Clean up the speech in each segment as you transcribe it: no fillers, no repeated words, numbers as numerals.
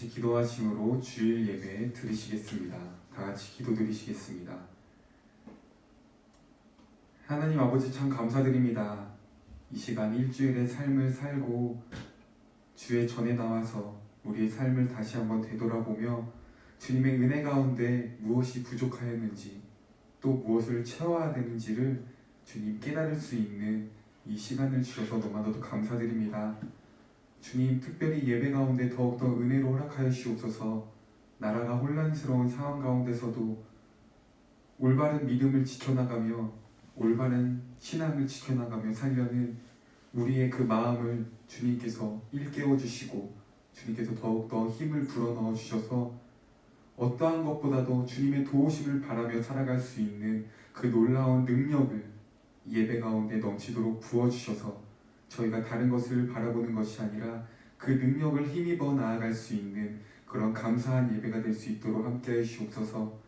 같이 기도하심으로 주일 예배 드리시겠습니다. 다 같이 기도드리시겠습니다. 하나님 아버지 참 감사드립니다. 이 시간 일주일의 삶을 살고 주의 전에 나와서 우리의 삶을 다시 한번 되돌아보며 주님의 은혜 가운데 무엇이 부족하였는지 또 무엇을 채워야 되는지를 주님 깨달을 수 있는 이 시간을 주셔서 너무나도 감사드립니다. 주님, 특별히 예배 가운데 더욱더 은혜로 허락하여 주옵소서. 나라가 혼란스러운 상황 가운데서도 올바른 믿음을 지켜나가며 올바른 신앙을 지켜나가며 살려는 우리의 그 마음을 주님께서 일깨워 주시고 주님께서 더욱더 힘을 불어넣어 주셔서 어떠한 것보다도 주님의 도우심을 바라며 살아갈 수 있는 그 놀라운 능력을 예배 가운데 넘치도록 부어주셔서 저희가 다른 것을 바라보는 것이 아니라 그 능력을 힘입어 나아갈 수 있는 그런 감사한 예배가 될 수 있도록 함께해 주시옵소서.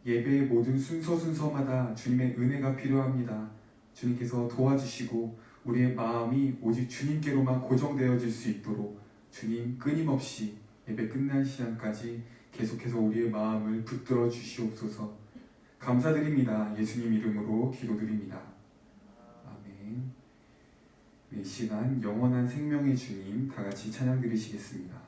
예배의 모든 순서마다 주님의 은혜가 필요합니다. 주님께서 도와주시고 우리의 마음이 오직 주님께로만 고정되어질 수 있도록 주님 끊임없이 예배 끝난 시간까지 계속해서 우리의 마음을 붙들어 주시옵소서. 감사드립니다. 예수님 이름으로 기도드립니다. 아멘. 이 시간 영원한 생명의 주님 다 같이 찬양 드리시겠습니다.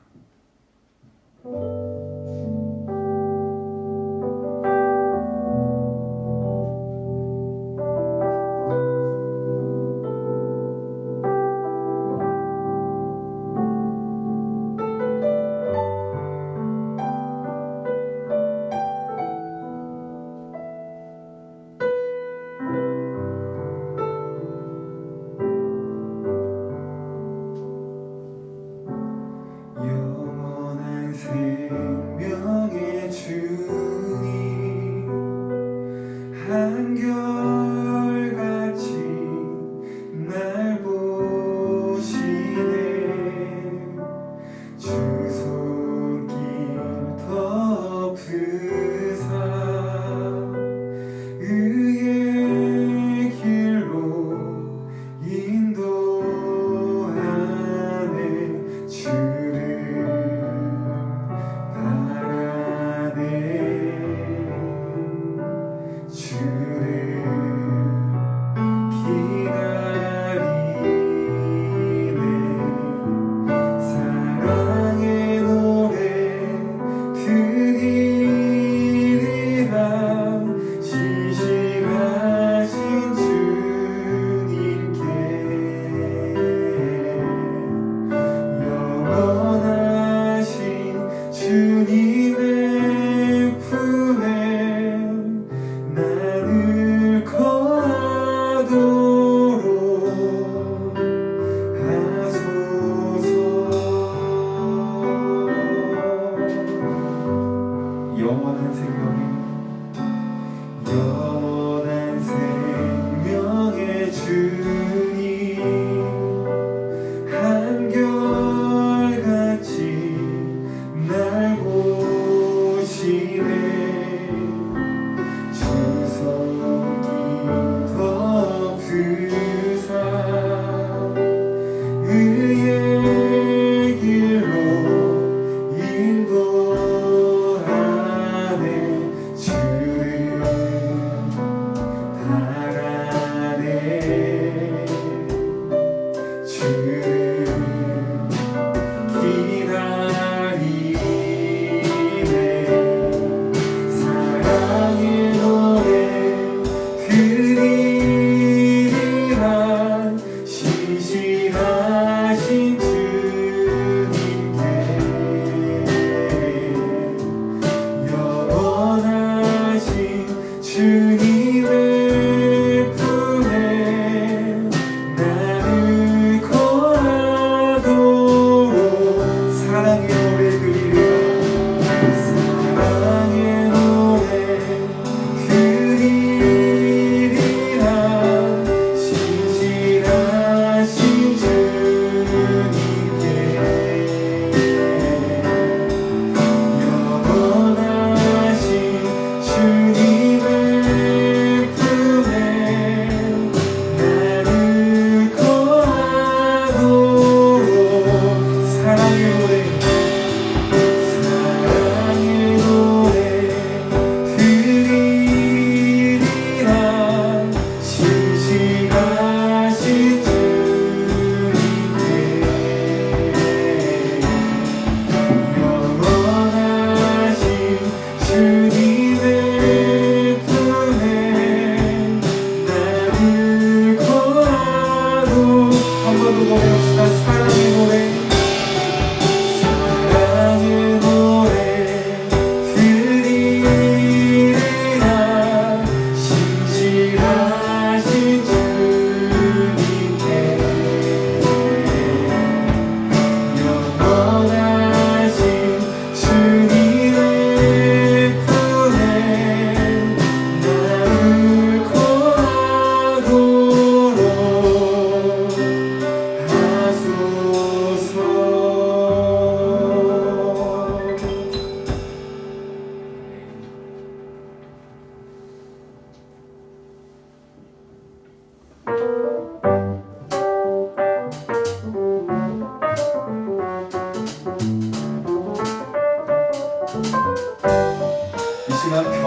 생명의 주님 한결같이 날 보시네. 주 손길 덮으사 의의 길로 인도하네. 주를 바라네.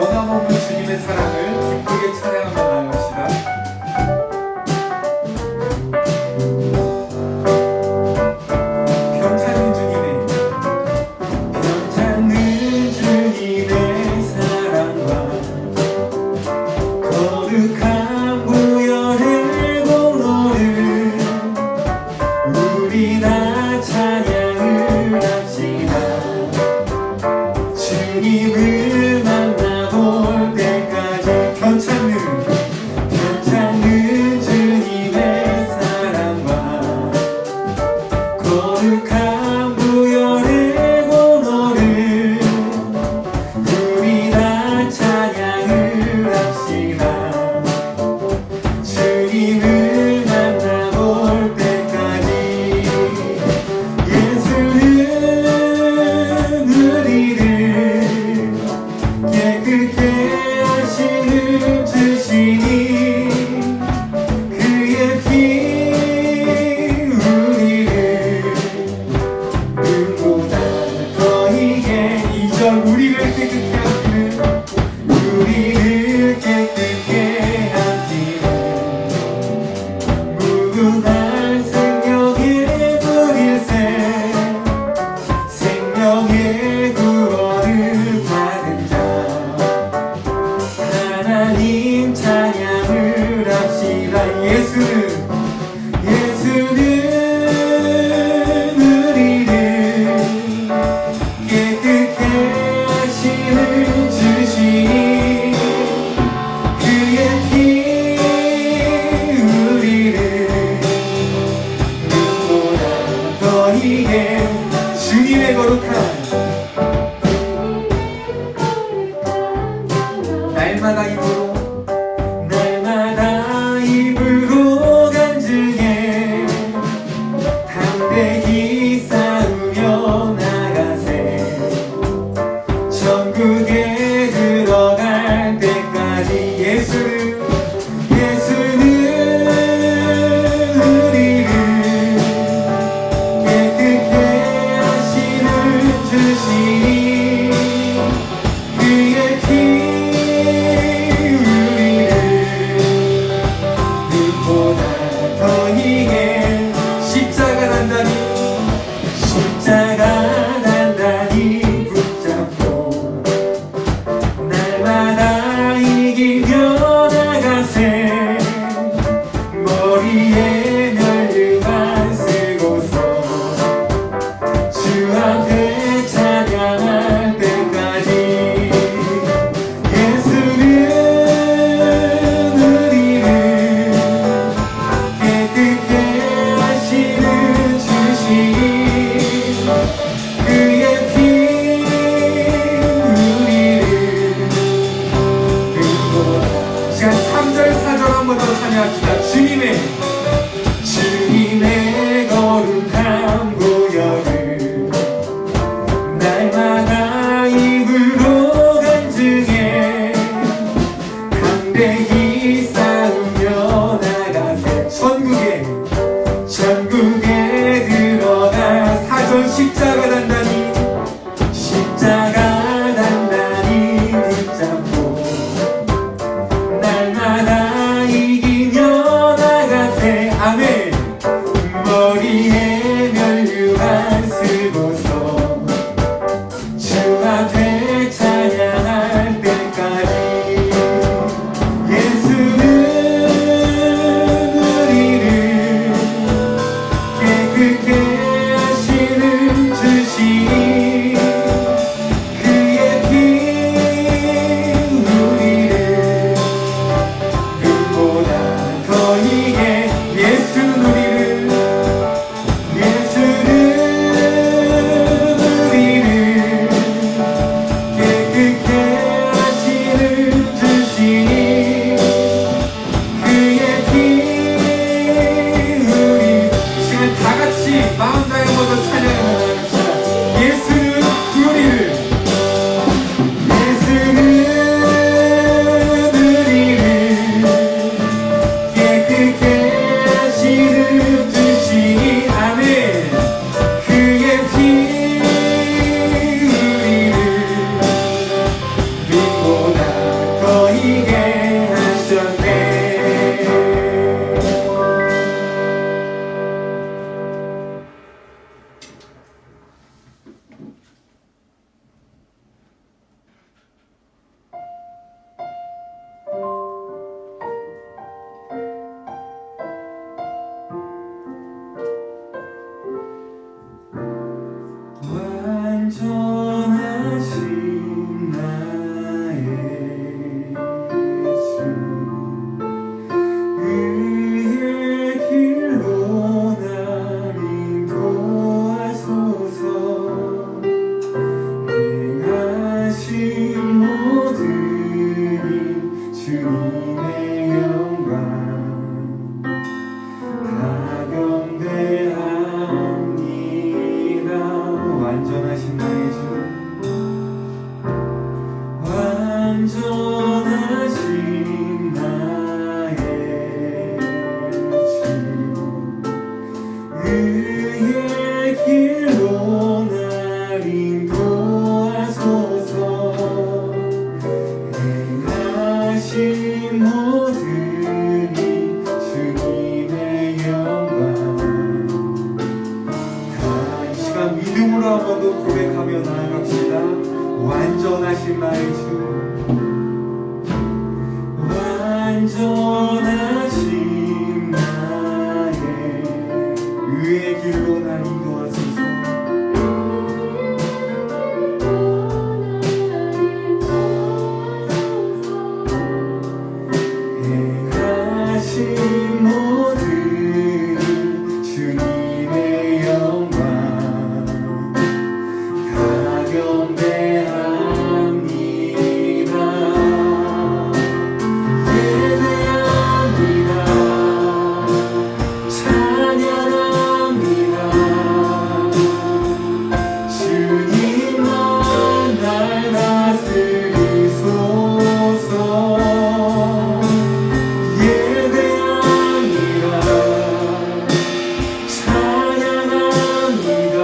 변함없는 주님의 사랑을 기쁘게 찬양하며 나아갑시다. 변찮은 주님의 사랑과 거룩한 무혈의 공로를 우리 다 찬양을 합시다. 주님을 만나볼 때까지 변찮는 주님의 사랑과 거룩한 무혈의 공로를 우리 다 찬양을 합시다. 주님을 만나볼 때까지 예수는 우리를 깨끗게 하시는 주시니 그의 피 우리를 눈보다 더 이게 이전 우리를 깨끗게 하시는 우리를 깨끗게 하시는 무궁한 생명의 불일세 생명의 구원을 받은 자 하나님 찬양을 합시다. 예수는 우리를 깨끗게 하시는 주시니 그의 피 우리를 눈보다 더 이게 주님의 거룩한 날마다 입으로 간증해 담대히 싸우며 나가세 천국에 들어갈 때까지 예수는 우리를 깨끗게 하시는 주시니 그의 피 보다 더 이게 십자가 단단히 붙잡고 날마다 이기며 나가세 머리에 멸류관 쓰고서 주 앞에 찬양할 때까지 예수는 우리를 깨끗게 하시는 주시니 그의 피 우리를 눈보다 시간 3절 4절 한 번 더 찬양합시다. 주님의 거룩한 보혈을 날마다 입으로 간증해 담대히 싸우며 나가세 천국에 들어가 4절 십자가 단단히 붙잡고 날마다 이기며 나가세 아멘 머리에 멸류관 쓰고서 완전하신 나의 주 완전하신 나의 주 의의 길로 날 인도하소서 행하신 모든 이 주님의 영광 이 시간 믿음으로 한 번 더 고백하며 나아갑시다. 완전하신 나의 주 완전하신 나의 의의 길로 날 인도하소서. 행하신 모든 주님의 영광 다 경배합니다. 예배합니다. 찬양합니다. 주님만 날 다스리소서. 예배합니다. 찬양합니다.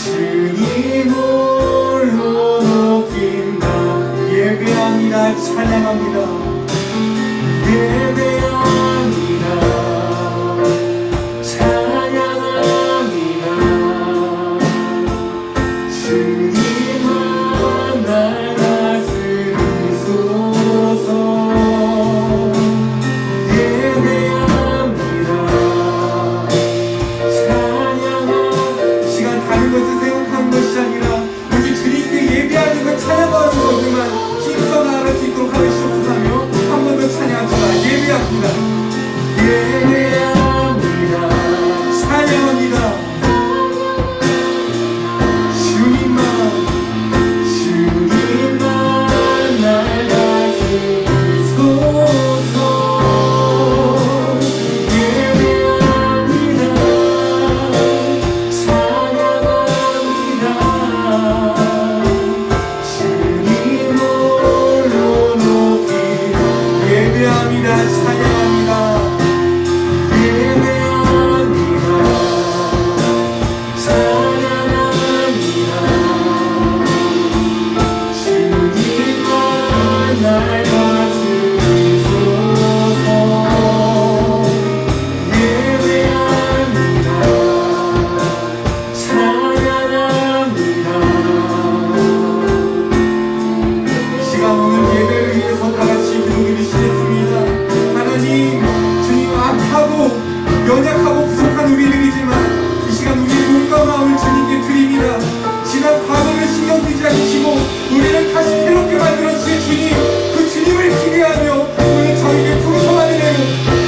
주님 홀로 높인다. 예배합니다. 찬양합니다. 예배합니다. 찬양합니다. 주님만 날 다스리소서. 예배합니다. 찬양합니다. 이 시간 다른 것을 생각하는 것이 아니라 오직 주님께 예배하는 것, 찬양하는 것들만 힘써 나아갈 수 있도록 하시옵소서며 한 번 더 찬양합시다. 예배합니다. 예배합니다. 찬양합니다. 주님만 날 다스리소서. 예배합니다. 찬양합니다. 주님 홀로 높이고 예배합니다. 찬양합니다. 예배합니다. 찬양합니다. 주님만 날 다스리소서. 예배합니다. 찬양합니다. 이 시간 오늘 예배를 위해서 다 같이 기도드리시겠습니다. 하나님, 주님 악하고 연약하고 부족한 우리들이지만 이 시간 우리의 몸과 마음을 주님께 드립니다. 지난 과거를 신경 쓰지 않으시고 우리를 다시 새롭게 만들어주신 주님, 그 주님을 기대하며 오늘 저에게 풍성한 은혜로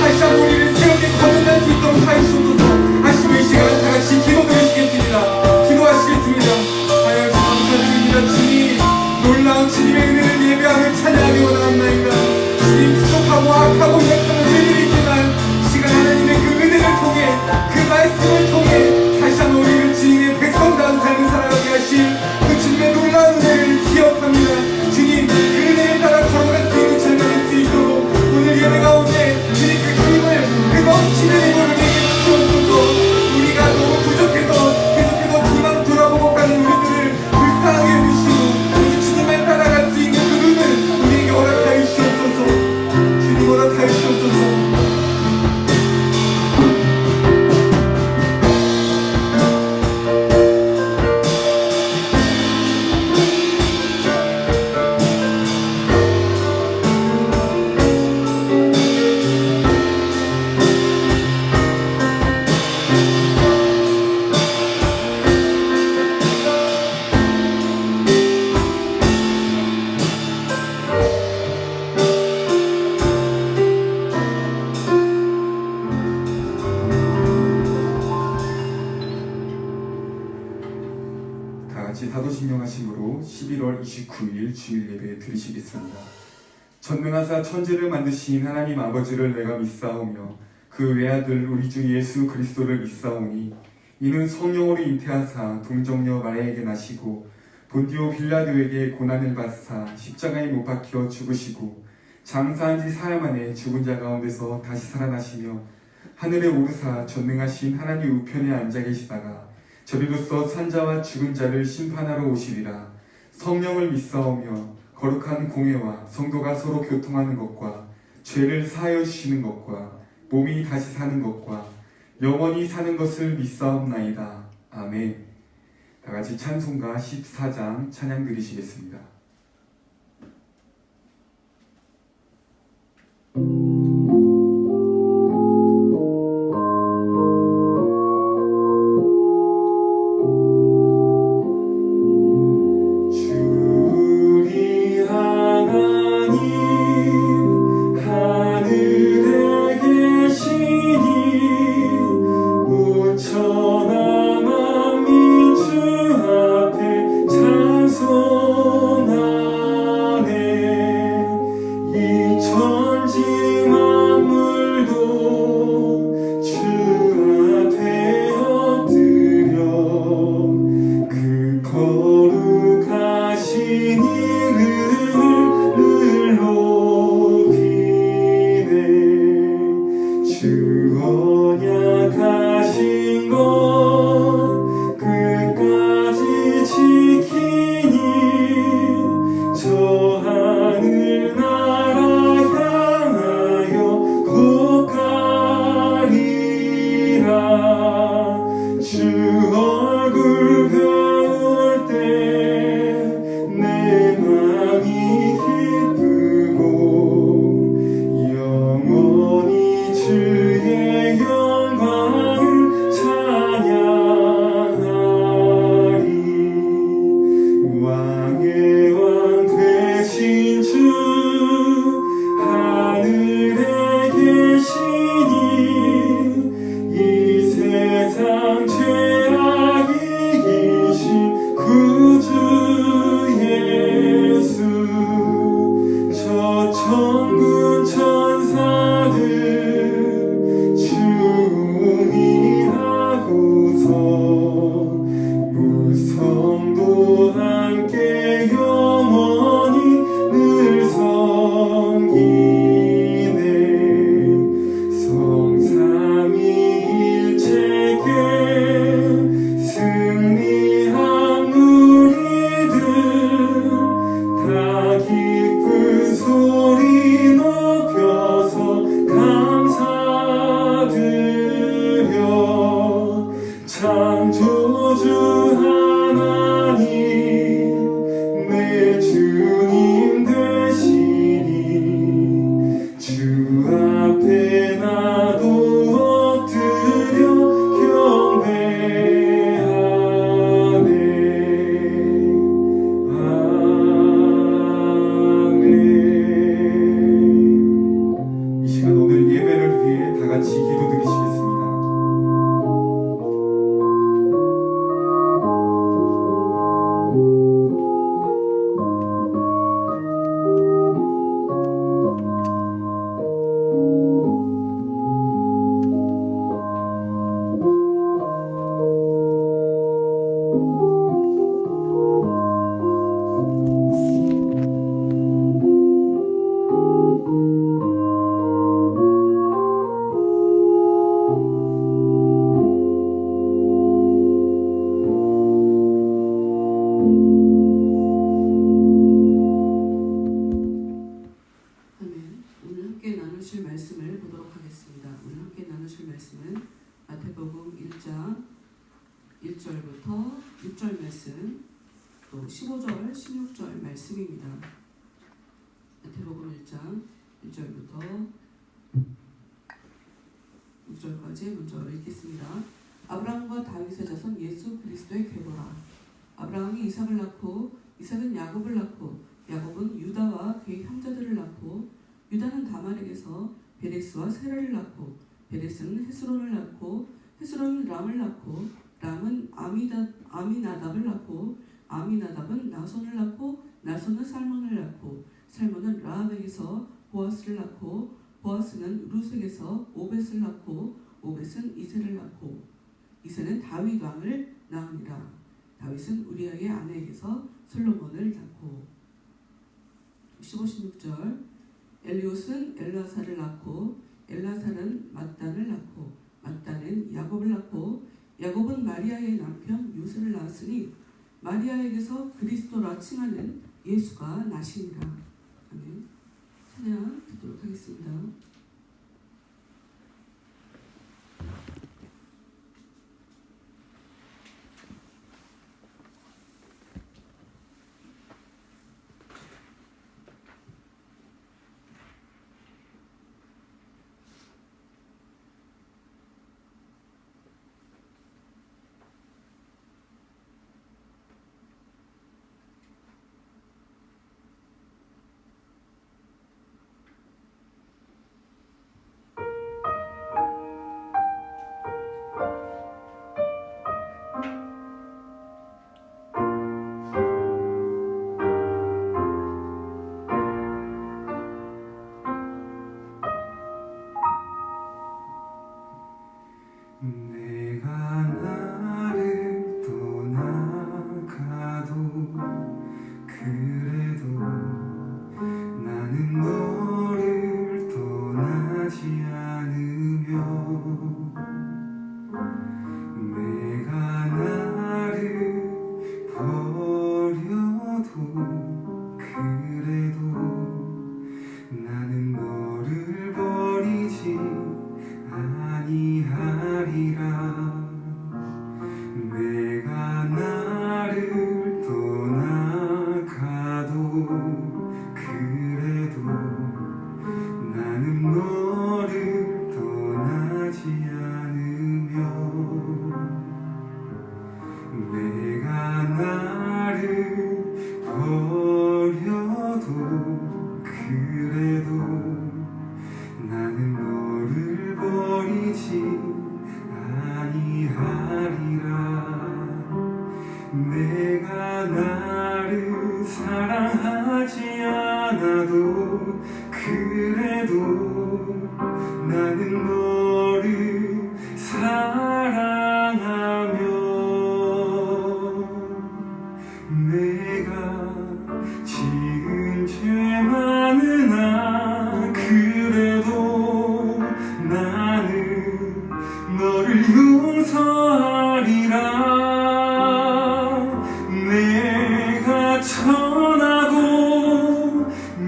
다시 한번 우리를 새롭게 거듭날 수 있도록 하시옵소서. 하시고 이 시간 다 같이 기도드리시겠습니다. 기도하시겠습니다. 하나님 감사드립니다. 주님, 놀라운 주님의 은혜를 예배하며 찬양하며 나옵나이다. 주님, 부족하고 악하고 약한 우리들이지만 이 시간 하나님의 그 은혜를 통해 그 말씀을 통해 다시 한번 우리를 주님의 백성다운 삶을 살아가게 하실 그 주님의 놀라운 은혜를 기억합니다. 주님, 그 은혜에 따라 걸어갈 수 있는 절망일 수 있도록 오늘 예배 가운데 주님 그 힘을, 그 넘치는 힘을 우리에게 주옵소서. 우리가 너무 부족해서 계속해서 비만 돌아보고 가는 우리들을 불쌍하게 해주시고 오직 주님을 따라갈 수 있는 그 눈을 우리에게 허락하여 주시옵소서. 주님 허락하여 주시옵소서. 사도신경하심으로 11월 29일 주일 예배 드리시겠습니다. 전능하사 천지를 만드신 하나님 아버지를 내가 믿사오며 그 외아들 우리 주 예수 그리스도를 믿사오니 이는 성령으로 잉태하사 동정녀 마리아에게 나시고 본디오 빌라도에게 고난을 받사 십자가에 못 박혀 죽으시고 장사한 지 사흘 만에 죽은 자 가운데서 다시 살아나시며 하늘에 오르사 전능하신 하나님 우편에 앉아 계시다가 저리로서 산자와 죽은 자를 심판하러 오시리라. 성령을 믿사오며 거룩한 공회와 성도가 서로 교통하는 것과 죄를 사하여 주시는 것과 몸이 다시 사는 것과 영원히 사는 것을 믿사옵나이다. 아멘. 다같이 찬송가 14장 찬양 드리시겠습니다. 또 15절, 16절 말씀입니다. 마태복음 1장 1절부터 6절까지 먼저 읽겠습니다. 아브라함과 다윗의 자손 예수 그리스도의 계보라. 아브라함이 이삭을 낳고 이삭은 야곱을 낳고 야곱은 유다와 그의 형제들을 낳고 유다는 다말에게서 베레스와 세라를 낳고 베레스는 헤스론을 낳고 헤스론은 람을 낳고 람은 아미나답을 낳고 아미나답은 나손을 낳고 나손은 살몬을 낳고 살몬은 라합에게서 보아스를 낳고 보아스는 루색에서 오벳을 낳고 오벳은 이새를 낳고 이새는 다윗 왕을 낳으니라. 다윗은 우리아의 아내에게서 솔로몬을 낳고. 15, 16절 엘리옷은 엘라사를 낳고 엘라사는 mat단을 낳고 mat단은 야곱을 낳고 야곱은 마리아의 남편 요셉을 낳았으니 마리아에게서 그리스도라 칭하는 예수가 나시니라. 아멘. 찬양 듣도록 하겠습니다. 내가 나를 떠나가도 그래도 나는 너를 떠나지 않으며 내가 나를 버려도 그래도 나는 너를 버리지 아니하리라. 내가 나를 떠나가도 그래도 나는 너를 떠나지 않으며 내가 나를 버려도 그래도 나는 너를 버리지 아니하리라. 내가 나를 사랑하지 않아도 그래도 나는 너를 사랑하며 내가 지은 죄 많으나 그래도 나는 너를 용서하리라. 내가 천하고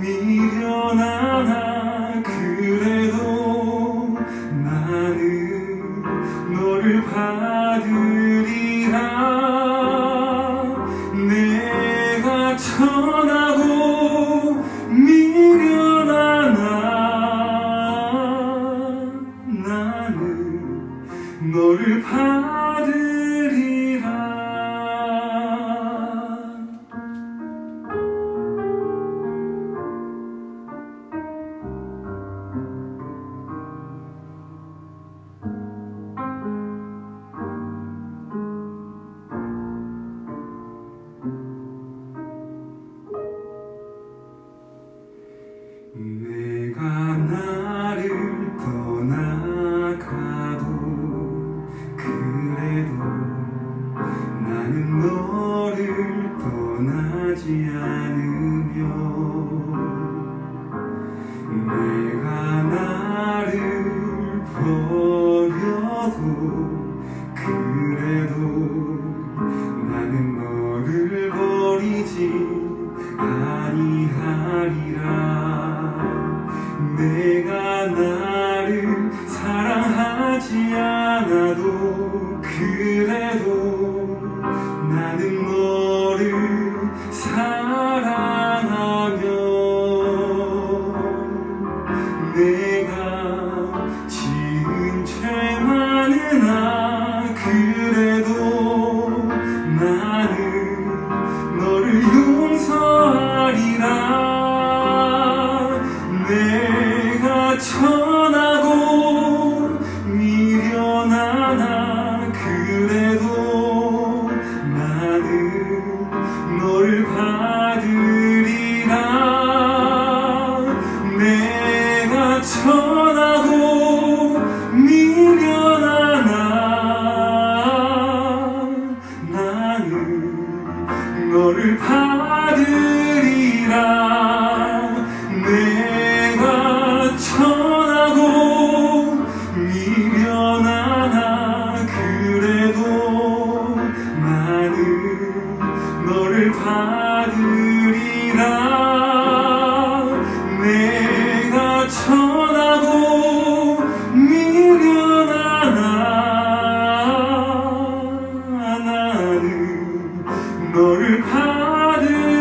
미련하나 그래도 나는 너를 받으리라. 내가 천하고 미련하나 나는 너를 받으리라. 내가 나를 떠나가도 그래도 나는 너를 떠나지 않으며 내가 나를 버려도 그래도 나는 너를 버리지 아니하리라. 내가 나를 사랑하지 않아도 그래도 나는 너를 사랑하며 내가 지은 죄 많으나 그래도 나는 너를 용서하리라. 내가 천하고 미련하나 그래도 나는 너를 받으리라. 내가 천하고 미련하나 너를 받으리라. 내가 천하고 미련하나 그래도 나는 너를 받으리라. 내가 천하고 미련하나 나는 너를 받으리라.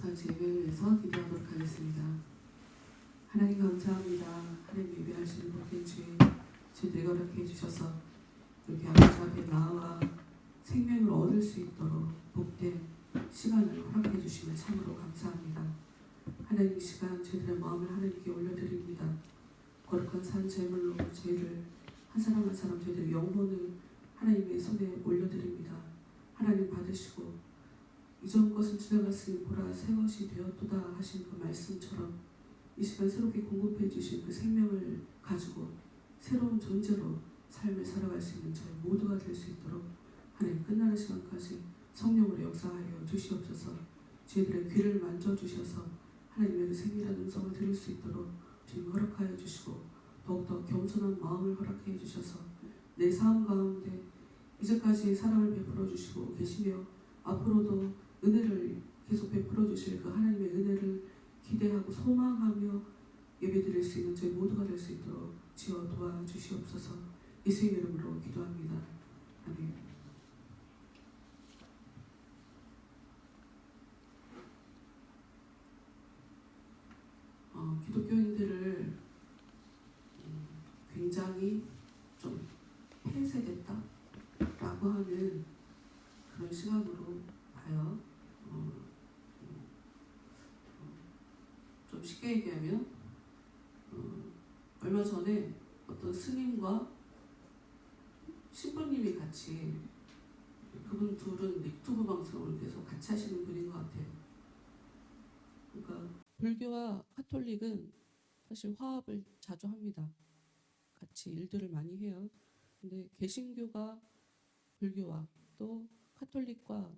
다시 예배를 위해서 기도하도록 하겠습니다. 하나님 감사합니다. 하나님 예배하시는 모든 주들이 허락해 주셔서 이렇게 아버지 앞에 나와 생명을 얻을 수 있도록 복된 시간을 허락해 주시면 참으로 감사합니다. 하나님 이 시간 저희들의 마음을 하나님께 올려드립니다. 거룩한 산 제물로 저희를 한 사람 한 사람 저희들의 영혼을 하나님의 손에 올려드립니다. 하나님 받으시고 이전 것은 지나갔으니 보라 새 것이 되었도다 하신 그 말씀처럼 이 시간 새롭게 공급해 주신 그 생명을 가지고 새로운 존재로 삶을 살아갈 수 있는 저희 모두가 될 수 있도록 하나님 끝나는 시간까지 성령으로 역사하여 주시옵소서. 저희들의 귀를 만져주셔서 하나님의 그 세밀한 음성을 들을 수 있도록 주님 허락하여 주시고 더욱더 겸손한 마음을 허락해 주셔서 내 삶 가운데 이제까지 사랑을 베풀어 주시고 계시며 앞으로도 은혜를 계속 베풀어 주실 그 하나님의 은혜를 기대하고 소망하며 예배드릴 수 있는 저희 모두가 될 수 있도록 지어 도와주시옵소서. 예수의 이름으로 기도합니다. 아멘. 기독교인들을 굉장히 좀 폐쇄됐다라고 하는 그런 시각으로 봐요. 좀 쉽게 얘기하면 얼마 전에 어떤 스님과 신부님이 같이 그분 둘은 유튜브 방송을 계속 같이 하시는 분인 것 같아요. 그러니까 불교와 카톨릭은 사실 화합을 자주 합니다. 같이 일들을 많이 해요. 근데 개신교가 불교와 또 카톨릭과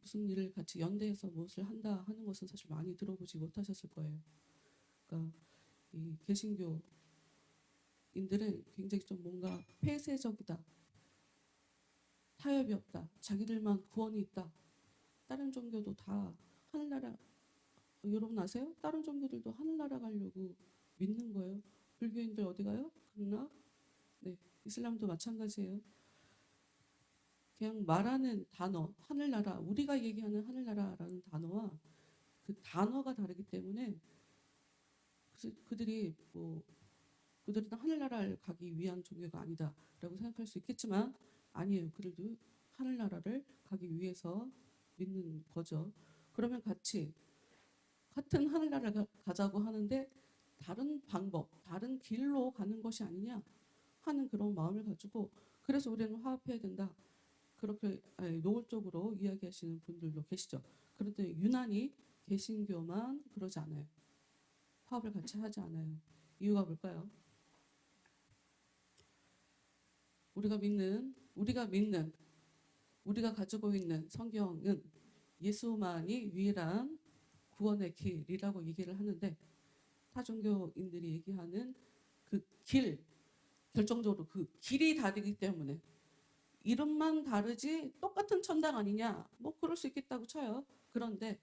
무슨 일을 같이 연대해서 무엇을 한다 하는 것은 사실 많이 들어보지 못하셨을 거예요. 그러니까 이 개신교인들은 굉장히 좀 뭔가 폐쇄적이다, 타협이 없다, 자기들만 구원이 있다. 다른 종교도 다 하늘나라, 여러분 아세요? 다른 종교들도 하늘나라 가려고 믿는 거예요. 불교인들 어디 가요? 극락? 네, 이슬람도 마찬가지예요. 그냥 말하는 단어, 하늘나라, 우리가 얘기하는 하늘나라라는 단어와 그 단어가 다르기 때문에 그들이 그들은 하늘나라를 가기 위한 종교가 아니다라고 생각할 수 있겠지만 아니에요. 그들도 하늘나라를 가기 위해서 믿는 거죠. 그러면 같은 하늘나라를 가자고 하는데 다른 방법, 다른 길로 가는 것이 아니냐 하는 그런 마음을 가지고 그래서 우리는 화합해야 된다. 그렇게 노골적으로 이야기하시는 분들도 계시죠. 그런데 유난히 개신교만 그러지 않아요. 화합을 같이 하지 않아요. 이유가 뭘까요? 우리가 가지고 있는 성경은 예수만이 유일한 구원의 길이라고 얘기를 하는데 타종교인들이 얘기하는 그 길, 결정적으로 그 길이 다르기 때문에 이름만 다르지 똑같은 천당 아니냐? 뭐 그럴 수 있겠다고 쳐요. 그런데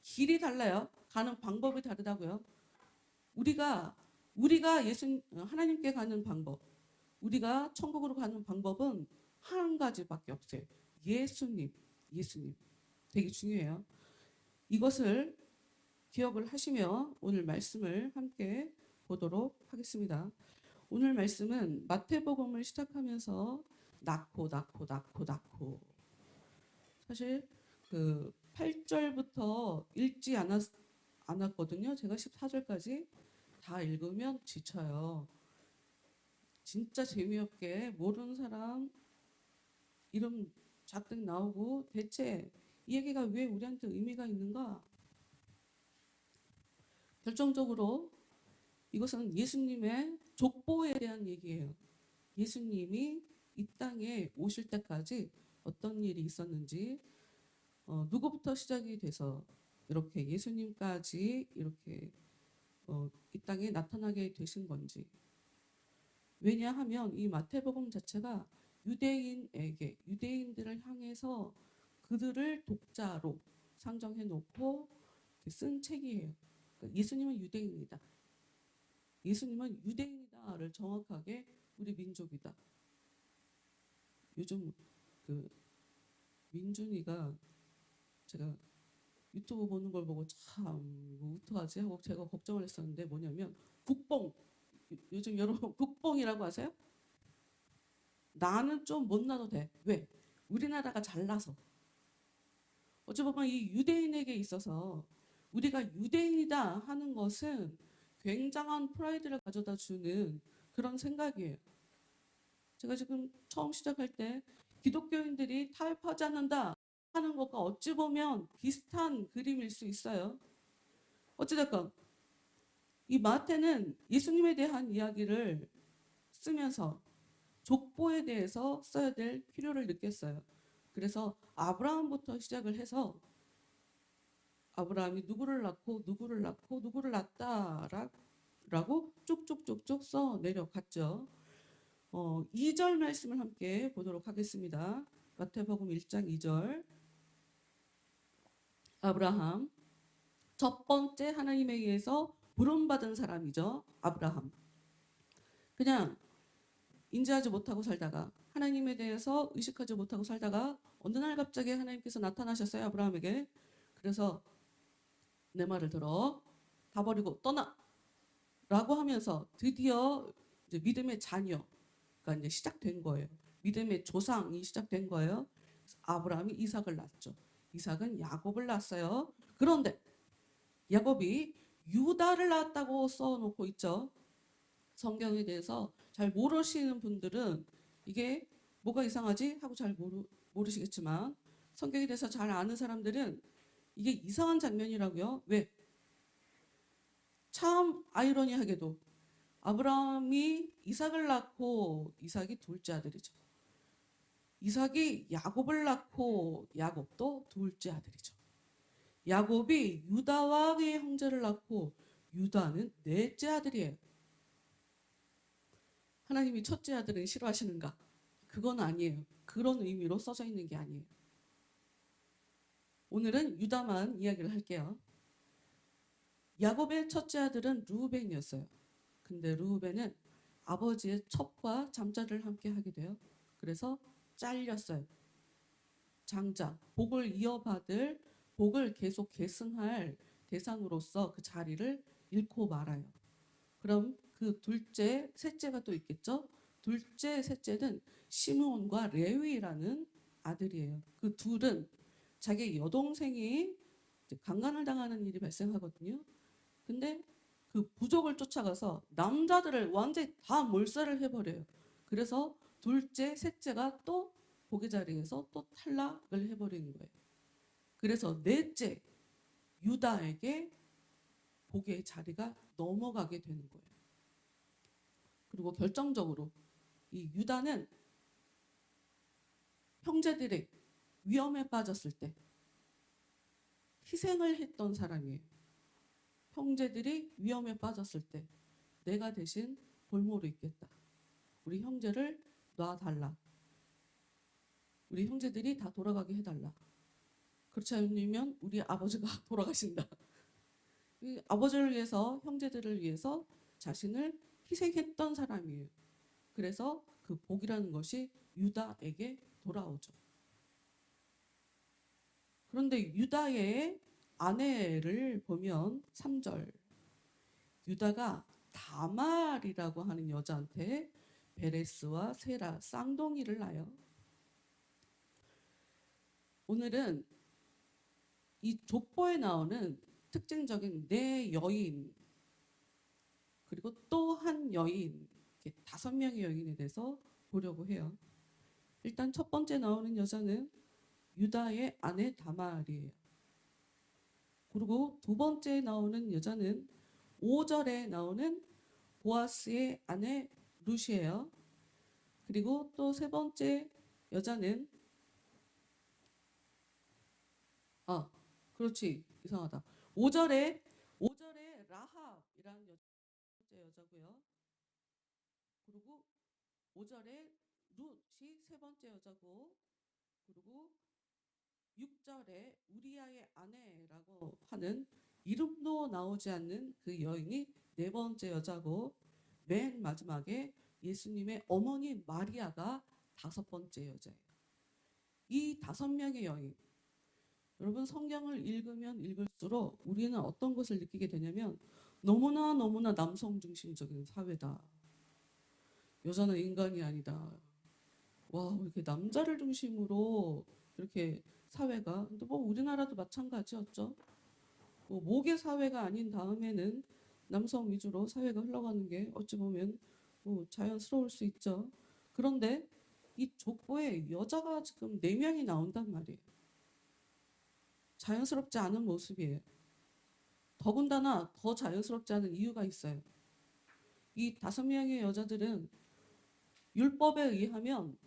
길이 달라요. 가는 방법이 다르다고요. 우리가 하나님께 가는 방법, 우리가 천국으로 가는 방법은 한 가지밖에 없어요. 예수님. 되게 중요해요. 이것을 기억을 하시며 오늘 말씀을 함께 보도록 하겠습니다. 오늘 말씀은 마태복음을 시작하면서 낳고 사실 그 8절부터 읽지 않았거든요. 제가 14절까지 다 읽으면 지쳐요. 진짜 재미없게 모르는 사람 이름 작득 나오고 대체 이 얘기가 왜 우리한테 의미가 있는가? 결정적으로 이것은 예수님의 족보에 대한 얘기예요. 예수님이 이 땅에 오실 때까지 어떤 일이 있었는지, 누구부터 시작이 돼서 이렇게 예수님까지 이렇게 이 땅에 나타나게 되신 건지. 왜냐하면 이 마태복음 자체가 유대인들을 향해서 그들을 독자로 상정해 놓고 쓴 책이에요. 그러니까 예수님은 유대인이다. 예수님은 유대인이다를 정확하게 우리 민족이다. 요즘 그 민준이가 제가 유튜브 보는 걸 보고 참 뭐 어떡하지 하고 제가 걱정을 했었는데 뭐냐면 국뽕 요즘 여러분 국뽕이라고 하세요? 나는 좀 못 나도 돼. 왜? 우리나라가 잘나서. 어찌 보면 이 유대인에게 있어서 우리가 유대인이다 하는 것은 굉장한 프라이드를 가져다 주는 그런 생각이에요. 제가 지금 처음 시작할 때 기독교인들이 타협하지 않는다 하는 것과 어찌 보면 비슷한 그림일 수 있어요. 어찌됐건 이 마태는 예수님에 대한 이야기를 쓰면서 족보에 대해서 써야 될 필요를 느꼈어요. 그래서 아브라함부터 시작을 해서 아브라함이 누구를 낳고 누구를 낳고 누구를 낳다라고 쭉쭉쭉쭉 써 내려갔죠. 2절 말씀을 함께 보도록 하겠습니다. 마태복음 1장 2절. 아브라함 첫 번째 하나님에 의해서 부름받은 사람이죠. 아브라함. 그냥 인지하지 못하고 살다가 하나님에 대해서 의식하지 못하고 살다가 어느 날 갑자기 하나님께서 나타나셨어요. 아브라함에게. 그래서 내 말을 들어 다 버리고 떠나 라고 하면서 드디어 이제 믿음의 자녀가 이제 시작된 거예요. 믿음의 조상이 시작된 거예요. 아브라함이 이삭을 낳았죠. 이삭은 야곱을 낳았어요. 그런데 야곱이 유다를 낳았다고 써놓고 있죠. 성경에 대해서 잘 모르시는 분들은 이게 뭐가 이상하지? 하고 잘 모르시겠지만 성경에 대해서 잘 아는 사람들은 이게 이상한 장면이라고요. 왜? 참 아이러니하게도 아브라함이 이삭을 낳고 이삭이 둘째 아들이죠. 이삭이 야곱을 낳고 야곱도 둘째 아들이죠. 야곱이 유다와 그의 형제를 낳고 유다는 넷째 아들이에요. 하나님이 첫째 아들은 싫어하시는가? 그건 아니에요. 그런 의미로 써져 있는 게 아니에요. 오늘은 유다만 이야기를 할게요. 야곱의 첫째 아들은 르우벤이었어요. 근데 르우벤은 아버지의 첩과 잠자를 함께 하게 돼요. 그래서 잘렸어요. 장자, 복을 이어받을, 복을 계속 계승할 대상으로서 그 자리를 잃고 말아요. 그럼 그 둘째, 셋째가 또 있겠죠? 둘째, 셋째는 시므온과 레위라는 아들이에요. 그 둘은 자기 여동생이 강간을 당하는 일이 발생하거든요. 근데 그 부족을 쫓아가서 남자들을 완전히 다 몰살을 해버려요. 그래서 둘째, 셋째가 또 복의 자리에서 또 탈락을 해버리는 거예요. 그래서 넷째, 유다에게 복의 자리가 넘어가게 되는 거예요. 그리고 결정적으로 이 유다는 형제들의 위험에 빠졌을 때 희생을 했던 사람이에요. 형제들이 위험에 빠졌을 때 내가 대신 볼모로 있겠다. 우리 형제를 놔달라. 우리 형제들이 다 돌아가게 해달라. 그렇지 않으면 우리 아버지가 돌아가신다. 아버지를 위해서, 형제들을 위해서 자신을 희생했던 사람이에요. 그래서 그 복이라는 것이 유다에게 돌아오죠. 그런데 유다의 아내를 보면 3절. 유다가 다말이라고 하는 여자한테 베레스와 세라 쌍둥이를 낳아요. 오늘은 이 족보에 나오는 특징적인 네 여인 그리고 또 한 여인에 이렇게 5명의 여인에 대해서 보려고 해요. 일단 첫 번째 나오는 여자는 유다의 아내 다말이에요. 그리고 두 번째 나오는 여자는 5절에 나오는 보아스의 아내 룻이에요. 그리고 또 세 번째 여자는 그렇지, 이상하다. 5절에 라합이라는 여자고요. 그리고 5절에 룻이 세 번째 여자고, 그리고 6절에 우리아의 아내라고 하는 이름도 나오지 않는 그 여인이 네 번째 여자고, 맨 마지막에 예수님의 어머니 마리아가 5번째 여자예요. 이 5명의 여인, 여러분 성경을 읽으면 읽을수록 우리는 어떤 것을 느끼게 되냐면 너무나 남성 중심적인 사회다. 여자는 인간이 아니다. 와, 이렇게 남자를 중심으로 이렇게 사회가, 근데 뭐 우리나라도 마찬가지였죠. 뭐 모계 사회가 아닌 다음에는 남성 위주로 사회가 흘러가는 게 어찌 보면 뭐 자연스러울 수 있죠. 그런데 이 족보에 여자가 지금 4명이 나온단 말이에요. 자연스럽지 않은 모습이에요. 더군다나 더 자연스럽지 않은 이유가 있어요. 이 5명의 여자들은 율법에 의하면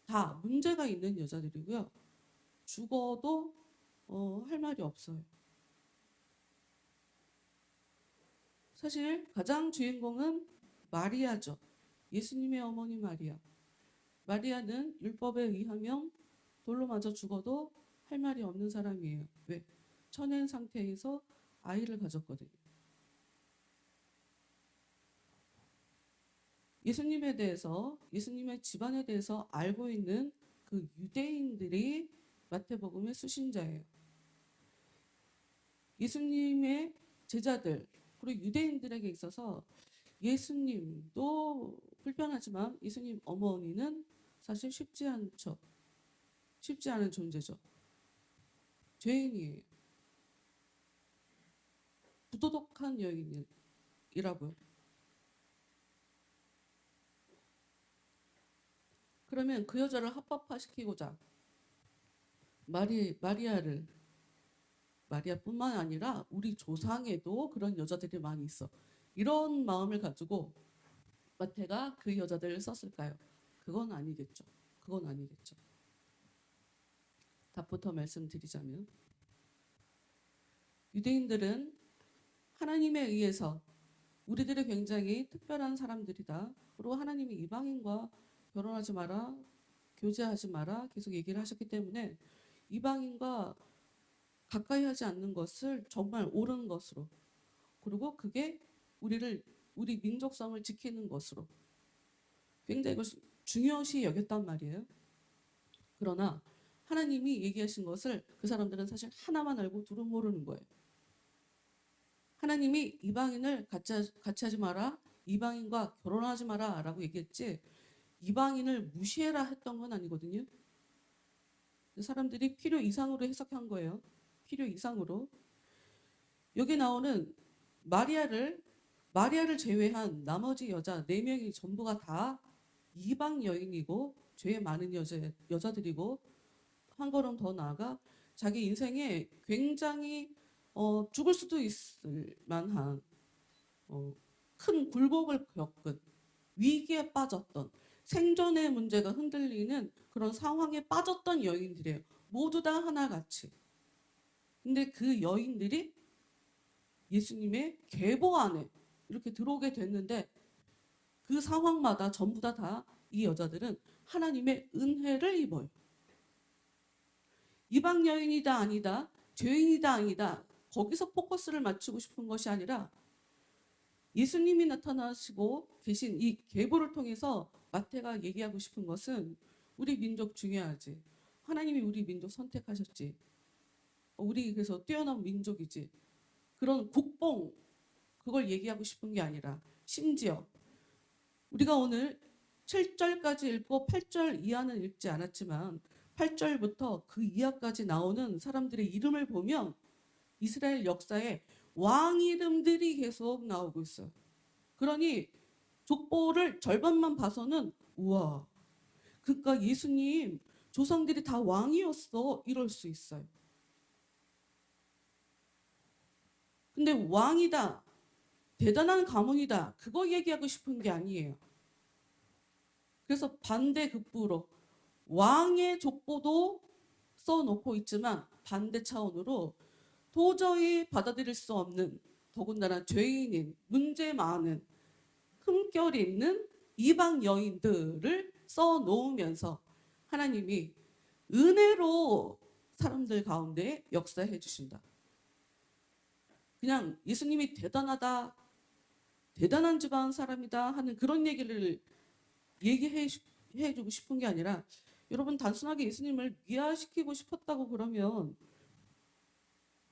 다 문제가 있는 여자들이고요. 죽어도 할 말이 없어요. 사실 가장 주인공은 마리아죠. 예수님의 어머니 마리아. 마리아는 율법에 의하면 돌로 맞아 죽어도 할 말이 없는 사람이에요. 왜? 천연 상태에서 아이를 가졌거든요. 예수님에 대해서, 예수님의 집안에 대해서 알고 있는 그 유대인들이 마태복음의 수신자예요. 예수님의 제자들, 그리고 유대인들에게 있어서 예수님도 불편하지만 예수님 어머니는 사실 쉽지 않죠. 쉽지 않은 존재죠. 죄인이에요. 부도덕한 여인이라고요. 그러면 그 여자를 합법화시키고자 마리아뿐만 아니라 우리 조상에도 그런 여자들이 많이 있어. 이런 마음을 가지고 마태가 그 여자들을 썼을까요? 그건 아니겠죠. 그건 아니겠죠. 답부터 말씀드리자면 유대인들은 하나님에 의해서 우리들이 굉장히 특별한 사람들이다. 그리고 하나님이 이방인과 결혼하지 마라, 교제하지 마라 계속 얘기를 하셨기 때문에 이방인과 가까이 하지 않는 것을 정말 옳은 것으로, 그리고 그게 우리 민족성을 지키는 것으로 굉장히 그것을 중요시 여겼단 말이에요. 그러나 하나님이 얘기하신 것을 그 사람들은 사실 하나만 알고 둘은 모르는 거예요. 하나님이 이방인을 같이 하지 마라, 이방인과 결혼하지 마라 라고 얘기했지 이방인을 무시해라 했던 건 아니거든요. 사람들이 필요 이상으로 해석한 거예요. 필요 이상으로. 여기 나오는 마리아를 제외한 나머지 여자 4명이 전부가 다 이방 여인이고 죄 많은 여자들이고 한 걸음 더 나아가 자기 인생에 굉장히 죽을 수도 있을 만한 큰 굴곡을 겪은 위기에 빠졌던 생존의 문제가 흔들리는 그런 상황에 빠졌던 여인들이에요. 모두 다 하나같이. 근데 그 여인들이 예수님의 계보 안에 이렇게 들어오게 됐는데 그 상황마다 전부 다 이 여자들은 하나님의 은혜를 입어요. 이방 여인이다 아니다, 죄인이다 아니다, 거기서 포커스를 맞추고 싶은 것이 아니라 예수님이 나타나시고 계신 이 계보를 통해서 마태가 얘기하고 싶은 것은 우리 민족 중요하지. 하나님이 우리 민족 선택하셨지. 우리 그래서 뛰어난 민족이지. 그런 국뽕, 그걸 얘기하고 싶은 게 아니라 심지어 우리가 오늘 7절까지 읽고 8절 이하는 읽지 않았지만 8절부터 그 이하까지 나오는 사람들의 이름을 보면 이스라엘 역사에 왕 이름들이 계속 나오고 있어요. 그러니 족보를 절반만 봐서는 우와, 그러니까 예수님 조상들이 다 왕이었어 이럴 수 있어요. 근데 왕이다, 대단한 가문이다, 그거 얘기하고 싶은 게 아니에요. 그래서 반대급부로 왕의 족보도 써놓고 있지만 반대 차원으로 도저히 받아들일 수 없는, 더군다나 죄인인, 문제 많은, 흠결 있는 이방 여인들을 써놓으면서 하나님이 은혜로 사람들 가운데 역사해 주신다. 그냥 예수님이 대단하다, 대단한 집안 사람이다 하는 그런 얘기를 얘기해 주고 싶은 게 아니라, 여러분 단순하게 예수님을 미화시키고 싶었다고 그러면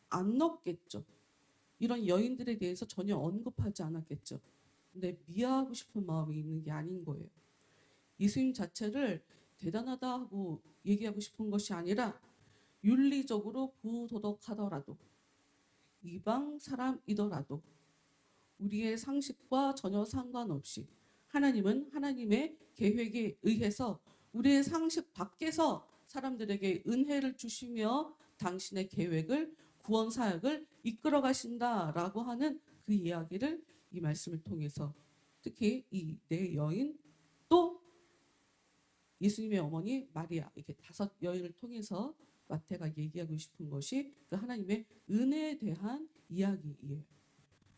안 넣겠죠. 이런 여인들에 대해서 전혀 언급하지 않았겠죠. 근데 미화하고 싶은 마음이 있는 게 아닌 거예요. 예수님 자체를 대단하다 하고 얘기하고 싶은 것이 아니라 윤리적으로 부도덕하더라도, 이방 사람이더라도 우리의 상식과 전혀 상관없이 하나님은 하나님의 계획에 의해서 우리의 상식 밖에서 사람들에게 은혜를 주시며 당신의 계획을, 구원 사역을 이끌어 가신다라고 하는 그 이야기를 이 말씀을 통해서, 특히 이 네 여인, 또 예수님의 어머니 마리아, 이렇게 5 여인을 통해서 마태가 얘기하고 싶은 것이 그 하나님의 은혜에 대한 이야기예요.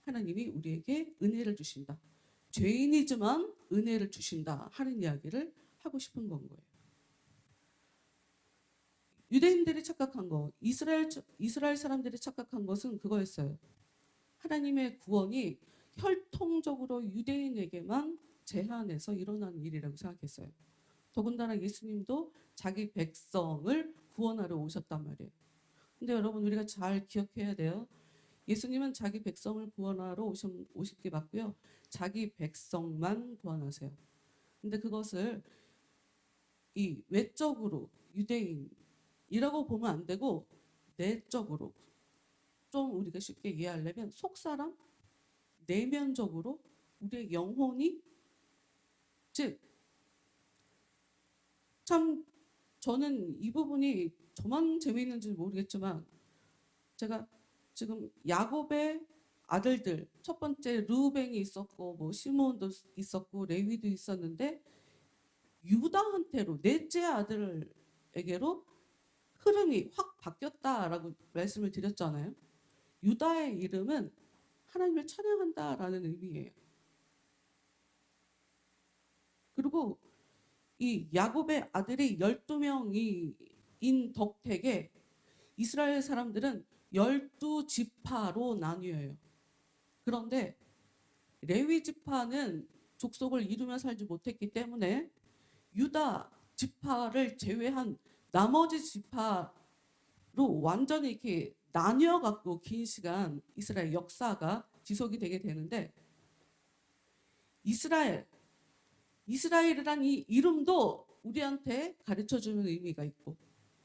하나님이 우리에게 은혜를 주신다, 죄인이지만 은혜를 주신다 하는 이야기를 하고 싶은 건 거예요. 유대인들이 착각한 거, 이스라엘 사람들이 착각한 것은 그거였어요. 하나님의 구원이 혈통적으로 유대인에게만 제한해서 일어나는 일이라고 생각했어요. 더군다나 예수님도 자기 백성을 구원하러 오셨단 말이에요. 근데 여러분, 우리가 잘 기억해야 돼요. 예수님은 자기 백성을 구원하러 오신 게 맞고요. 자기 백성만 구원하세요. 근데 그것을 이 외적으로 유대인이라고 보면 안 되고, 내적으로, 좀 우리가 쉽게 이해하려면 속사람, 내면적으로 우리의 영혼이, 즉 참 저는 이 부분이 저만 재미있는지 모르겠지만, 제가 지금 야곱의 아들들, 첫 번째 르우벤이 있었고 뭐 시몬도 있었고 레위도 있었는데, 유다한테로, 넷째 아들에게로 흐름이 확 바뀌었다라고 말씀을 드렸잖아요. 유다의 이름은 하나님을 찬양한다라는 의미예요. 그리고 이 야곱의 아들이 12명인 덕택에 이스라엘 사람들은 12지파로 나뉘어요. 그런데 레위 지파는 족속을 이루며 살지 못했기 때문에 유다 지파를 제외한 나머지 지파로 완전히 이렇게 나뉘어 갖고 긴 시간 이스라엘 역사가 지속이 되게 되는데, 이스라엘이란 이 이름도 우리한테 가르쳐주는 의미가 있고,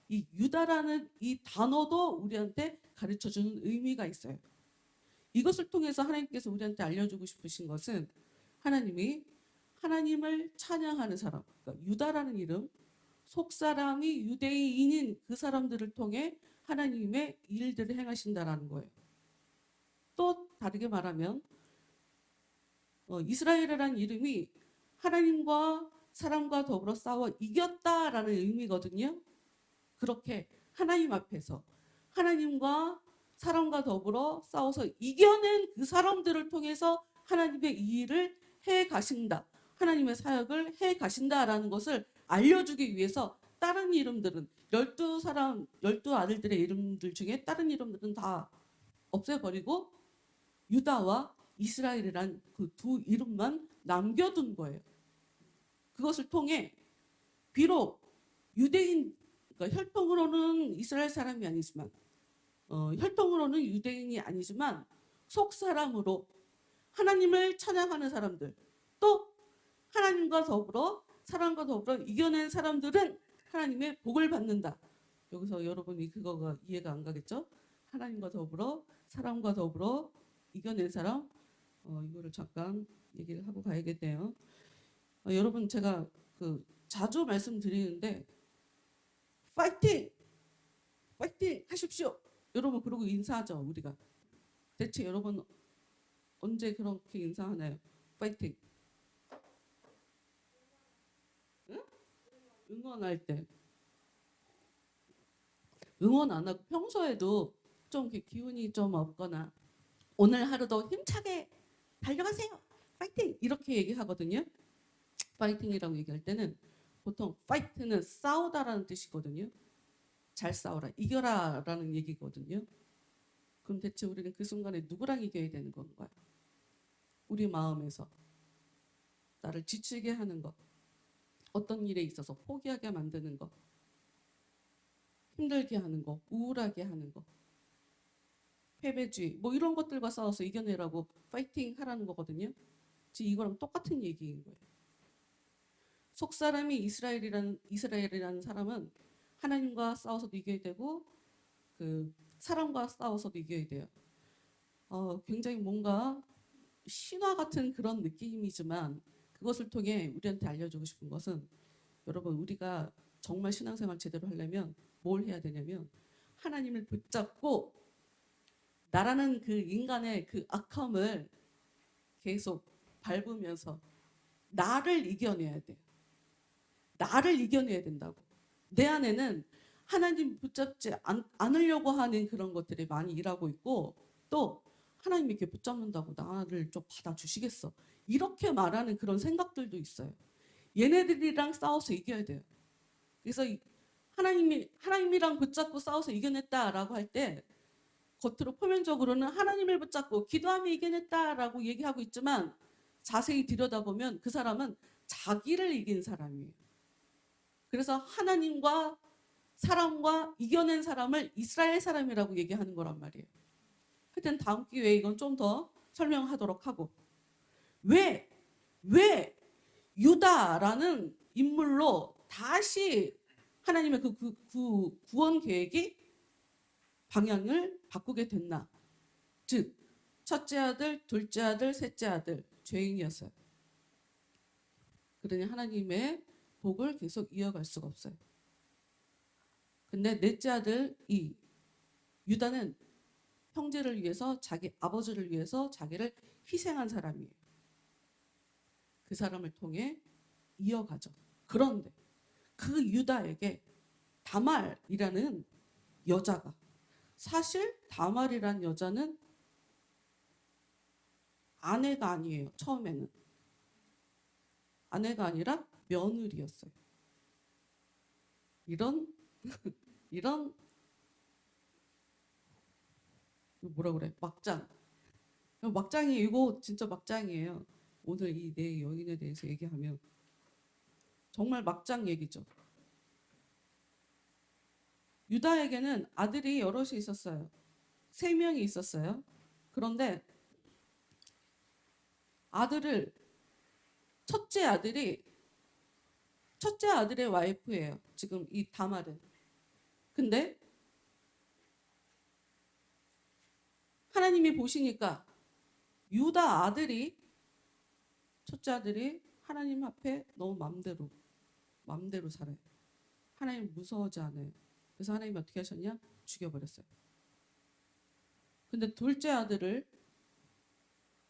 이 유다라는 이 단어도 우리한테 가르쳐주는 의미가 있어요. 이것을 통해서 하나님께서 우리한테 알려주고 싶으신 것은, 하나님이 하나님을 찬양하는 사람, 그러니까 유다라는 이름, 속사람이 유대인인 그 사람들을 통해 하나님의 일들을 행하신다라는 거예요. 또 다르게 말하면 이스라엘이라는 이름이 하나님과 사람과 더불어 싸워 이겼다라는 의미거든요. 그렇게 하나님 앞에서 하나님과 사람과 더불어 싸워서 이겨낸 그 사람들을 통해서 하나님의 이 일을 해 가신다, 하나님의 사역을 해 가신다라는 것을 알려주기 위해서 다른 이름들은 12 아들들의 이름들 중에 다른 이름들은 다 없애버리고 유다와 이스라엘이란 그 2 이름만 남겨둔 거예요. 그것을 통해 비록 유대인, 그러니까 혈통으로는 이스라엘 사람이 아니지만, 혈통으로는 유대인이 아니지만 속 사람으로 하나님을 찬양하는 사람들, 또 하나님과 더불어, 사람과 더불어 이겨낸 사람들은 하나님의 복을 받는다. 여기서 여러분이 그거가 이해가 안 가겠죠? 하나님과 더불어, 사람과 더불어 이겨낸 사람, 이거를 잠깐 얘기를 하고 가야겠네요. 여러분 제가 자주 말씀드리는데 파이팅! 파이팅 하십시오. 여러분 그러고 인사하죠 우리가. 대체 여러분 언제 그렇게 인사하나요? 파이팅. 응? 응원할 때. 응원 안 하고 평소에도 좀 이렇게 기운이 좀 없거나 오늘 하루도 힘차게 달려가세요. 파이팅! 이렇게 얘기하거든요. 파이팅이라고 얘기할 때는 보통 파이트는 싸우다라는 뜻이거든요. 잘 싸워라, 이겨라라는 얘기거든요. 그럼 대체 우리는 그 순간에 누구랑 이겨야 되는 건가요? 우리 마음에서 나를 지치게 하는 것, 어떤 일에 있어서 포기하게 만드는 것, 힘들게 하는 것, 우울하게 하는 것, 패배주의 뭐 이런 것들과 싸워서 이겨내라고 파이팅 하라는 거거든요. 지금 이거랑 똑같은 얘기인 거예요. 속 사람이 이스라엘이라는 사람은 하나님과 싸워서도 이겨야 되고 사람과 싸워서도 이겨야 돼요. 굉장히 뭔가 신화 같은 그런 느낌이지만 그것을 통해 우리한테 알려주고 싶은 것은 여러분 우리가 정말 신앙생활 제대로 하려면 뭘 해야 되냐면 하나님을 붙잡고 나라는 그 인간의 그 악함을 계속 밟으면서 나를 이겨내야 돼요. 나를 이겨내야 된다고. 내 안에는 하나님 붙잡지 않으려고 하는 그런 것들이 많이 일하고 있고 또 하나님이 이렇게 붙잡는다고 나를 좀 받아주시겠어. 이렇게 말하는 그런 생각들도 있어요. 얘네들이랑 싸워서 이겨야 돼요. 그래서 하나님이랑 붙잡고 싸워서 이겨냈다라고 할 때 겉으로 표면적으로는 하나님을 붙잡고 기도하며 이겨냈다라고 얘기하고 있지만 자세히 들여다보면 그 사람은 자기를 이긴 사람이에요. 그래서 하나님과 사람과 이겨낸 사람을 이스라엘 사람이라고 얘기하는 거란 말이에요. 하여튼 다음 기회에 이건 좀 더 설명하도록 하고 왜 유다라는 인물로 다시 하나님의 그 구원 계획이 방향을 바꾸게 됐나? 즉 첫째 아들, 둘째 아들, 셋째 아들 죄인이었어요. 그러니 하나님의 복을 계속 이어갈 수가 없어요. 근데 넷째 아들 유다는 형제를 위해서 자기 아버지를 위해서 자기를 희생한 사람이에요. 그 사람을 통해 이어가죠. 그런데 그 유다에게 다말이라는 여자가 사실 다말이라는 여자는 아내가 아니에요. 처음에는 아내가 아니라 며느리였어요. 이런 뭐라 그래? 막장이 이거 진짜 막장이에요. 오늘 이 내 여인에 대해서 얘기하면 정말 막장 얘기죠. 유다에게는 아들이 여럿이 있었어요. 3명이 있었어요. 그런데 첫째 아들의 와이프예요. 지금 이 다말은. 근데 하나님이 보시니까 유다 첫째 아들이 하나님 앞에 너무 맘대로 살아요. 하나님 무서워하지 않아요. 그래서 하나님이 어떻게 하셨냐? 죽여버렸어요. 근데 둘째 아들을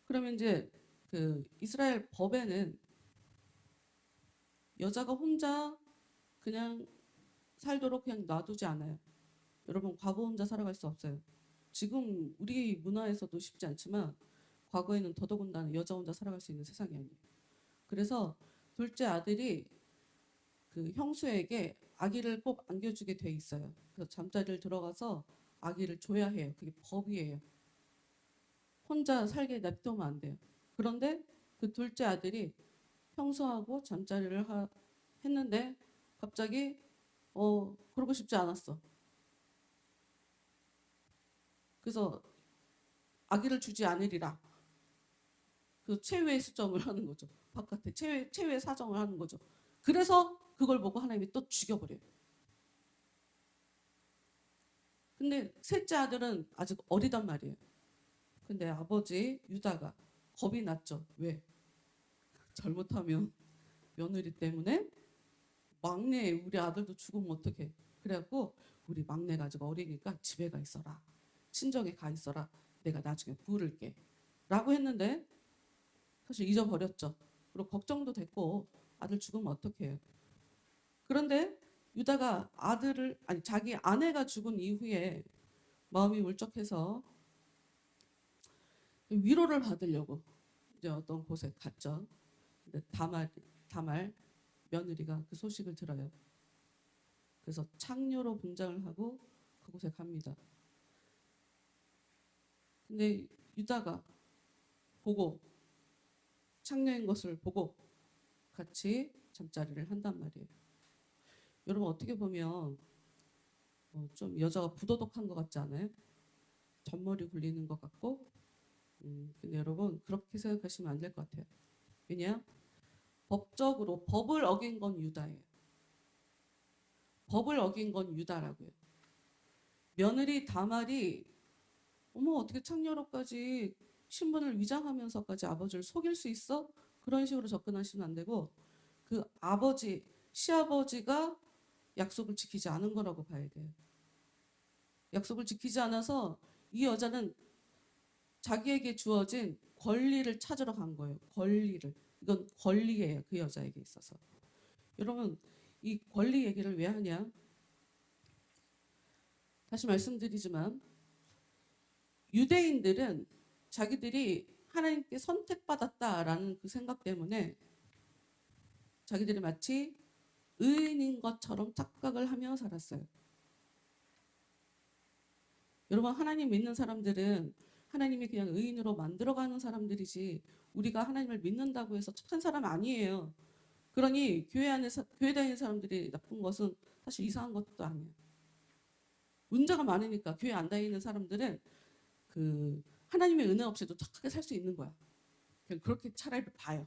그러면 이제 그 이스라엘 법에는 여자가 혼자 그냥 살도록 그냥 놔두지 않아요. 여러분 과거 혼자 살아갈 수 없어요. 지금 우리 문화에서도 쉽지 않지만 과거에는 더더군다나 여자 혼자 살아갈 수 있는 세상이 아니에요. 그래서 둘째 아들이 그 형수에게 아기를 꼭 안겨주게 돼 있어요. 그래서 잠자리를 들어가서 아기를 줘야 해요. 그게 법이에요. 혼자 살게 냅두면 안 돼요. 그런데 그 둘째 아들이 형수하고 잠자리를 했는데 갑자기 그러고 싶지 않았어. 그래서 아기를 주지 않으리라. 그 최후의 수정을 하는 거죠. 바깥에 최후의 사정을 하는 거죠. 그래서 그걸 보고 하나님이 또 죽여버려요. 근데 셋째 아들은 아직 어리단 말이에요. 근데 아버지 유다가 겁이 났죠. 왜? 잘못하면 며느리 때문에 막내 우리 아들도 죽으면 어떡해. 그래갖고 우리 막내가 아직 어리니까 집에 가 있어라. 친정에 가 있어라. 내가 나중에 부를게. 라고 했는데 사실 잊어버렸죠. 그리고 걱정도 됐고 아들 죽으면 어떡해요. 그런데 유다가 자기 아내가 죽은 이후에 마음이 울적해서 위로를 받으려고 이제 어떤 곳에 갔죠. 근데 다말 며느리가 그 소식을 들어요. 그래서 창녀로 분장을 하고 그곳에 갑니다. 근데 유다가 보고 창녀인 것을 보고 같이 잠자리를 한단 말이에요. 여러분 어떻게 보면 좀 여자가 부도덕한 것 같지 않아요? 잔머리 굴리는 것 같고 근데 여러분 그렇게 생각하시면 안 될 것 같아요. 왜냐? 법적으로 법을 어긴 건 유다예요. 법을 어긴 건 유다라고요. 며느리 다말이 어떻게 창녀로까지 신분을 위장하면서까지 아버지를 속일 수 있어? 그런 식으로 접근하시면 안 되고 그 시아버지가 약속을 지키지 않은 거라고 봐야 돼요. 약속을 지키지 않아서 이 여자는 자기에게 주어진 권리를 찾으러 간 거예요. 권리를. 이건 권리예요. 그 여자에게 있어서. 여러분 이 권리 얘기를 왜 하냐? 다시 말씀드리지만 유대인들은 자기들이 하나님께 선택받았다라는 그 생각 때문에 자기들이 마치 의인인 것처럼 착각을 하며 살았어요. 여러분 하나님 믿는 사람들은 하나님이 그냥 의인으로 만들어가는 사람들이지 우리가 하나님을 믿는다고 해서 착한 사람 아니에요. 그러니 교회 다니는 사람들이 나쁜 것은 사실 이상한 것도 아니에요. 문제가 많으니까 교회 안 다니는 사람들은 그 하나님의 은혜 없이도 착하게 살 수 있는 거야. 그냥 그렇게 차라리 봐요.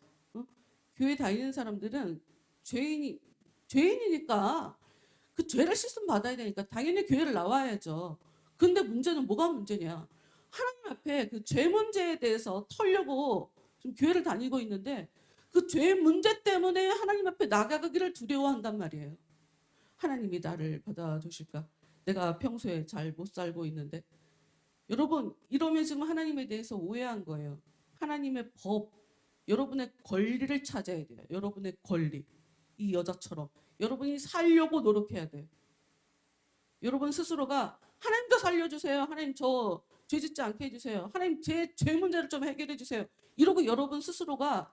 교회 다니는 사람들은 죄인이니까 그 죄를 씻음 받아야 되니까 당연히 교회를 나와야죠. 근데 문제는 뭐가 문제냐? 하나님 앞에 그 죄 문제에 대해서 털려고 좀 교회를 다니고 있는데 그 죄 문제 때문에 하나님 앞에 나가기를 두려워한단 말이에요. 하나님이 나를 받아주실까? 내가 평소에 잘 못 살고 있는데 여러분 이러면 지금 하나님에 대해서 오해한 거예요. 하나님의 법, 여러분의 권리를 찾아야 돼요. 여러분의 권리. 이 여자처럼 여러분이 살려고 노력해야 돼요. 여러분 스스로가 하나님 저 살려주세요. 하나님 저 죄 짓지 않게 해주세요. 하나님 제 죄 문제를 좀 해결해 주세요. 이러고 여러분 스스로가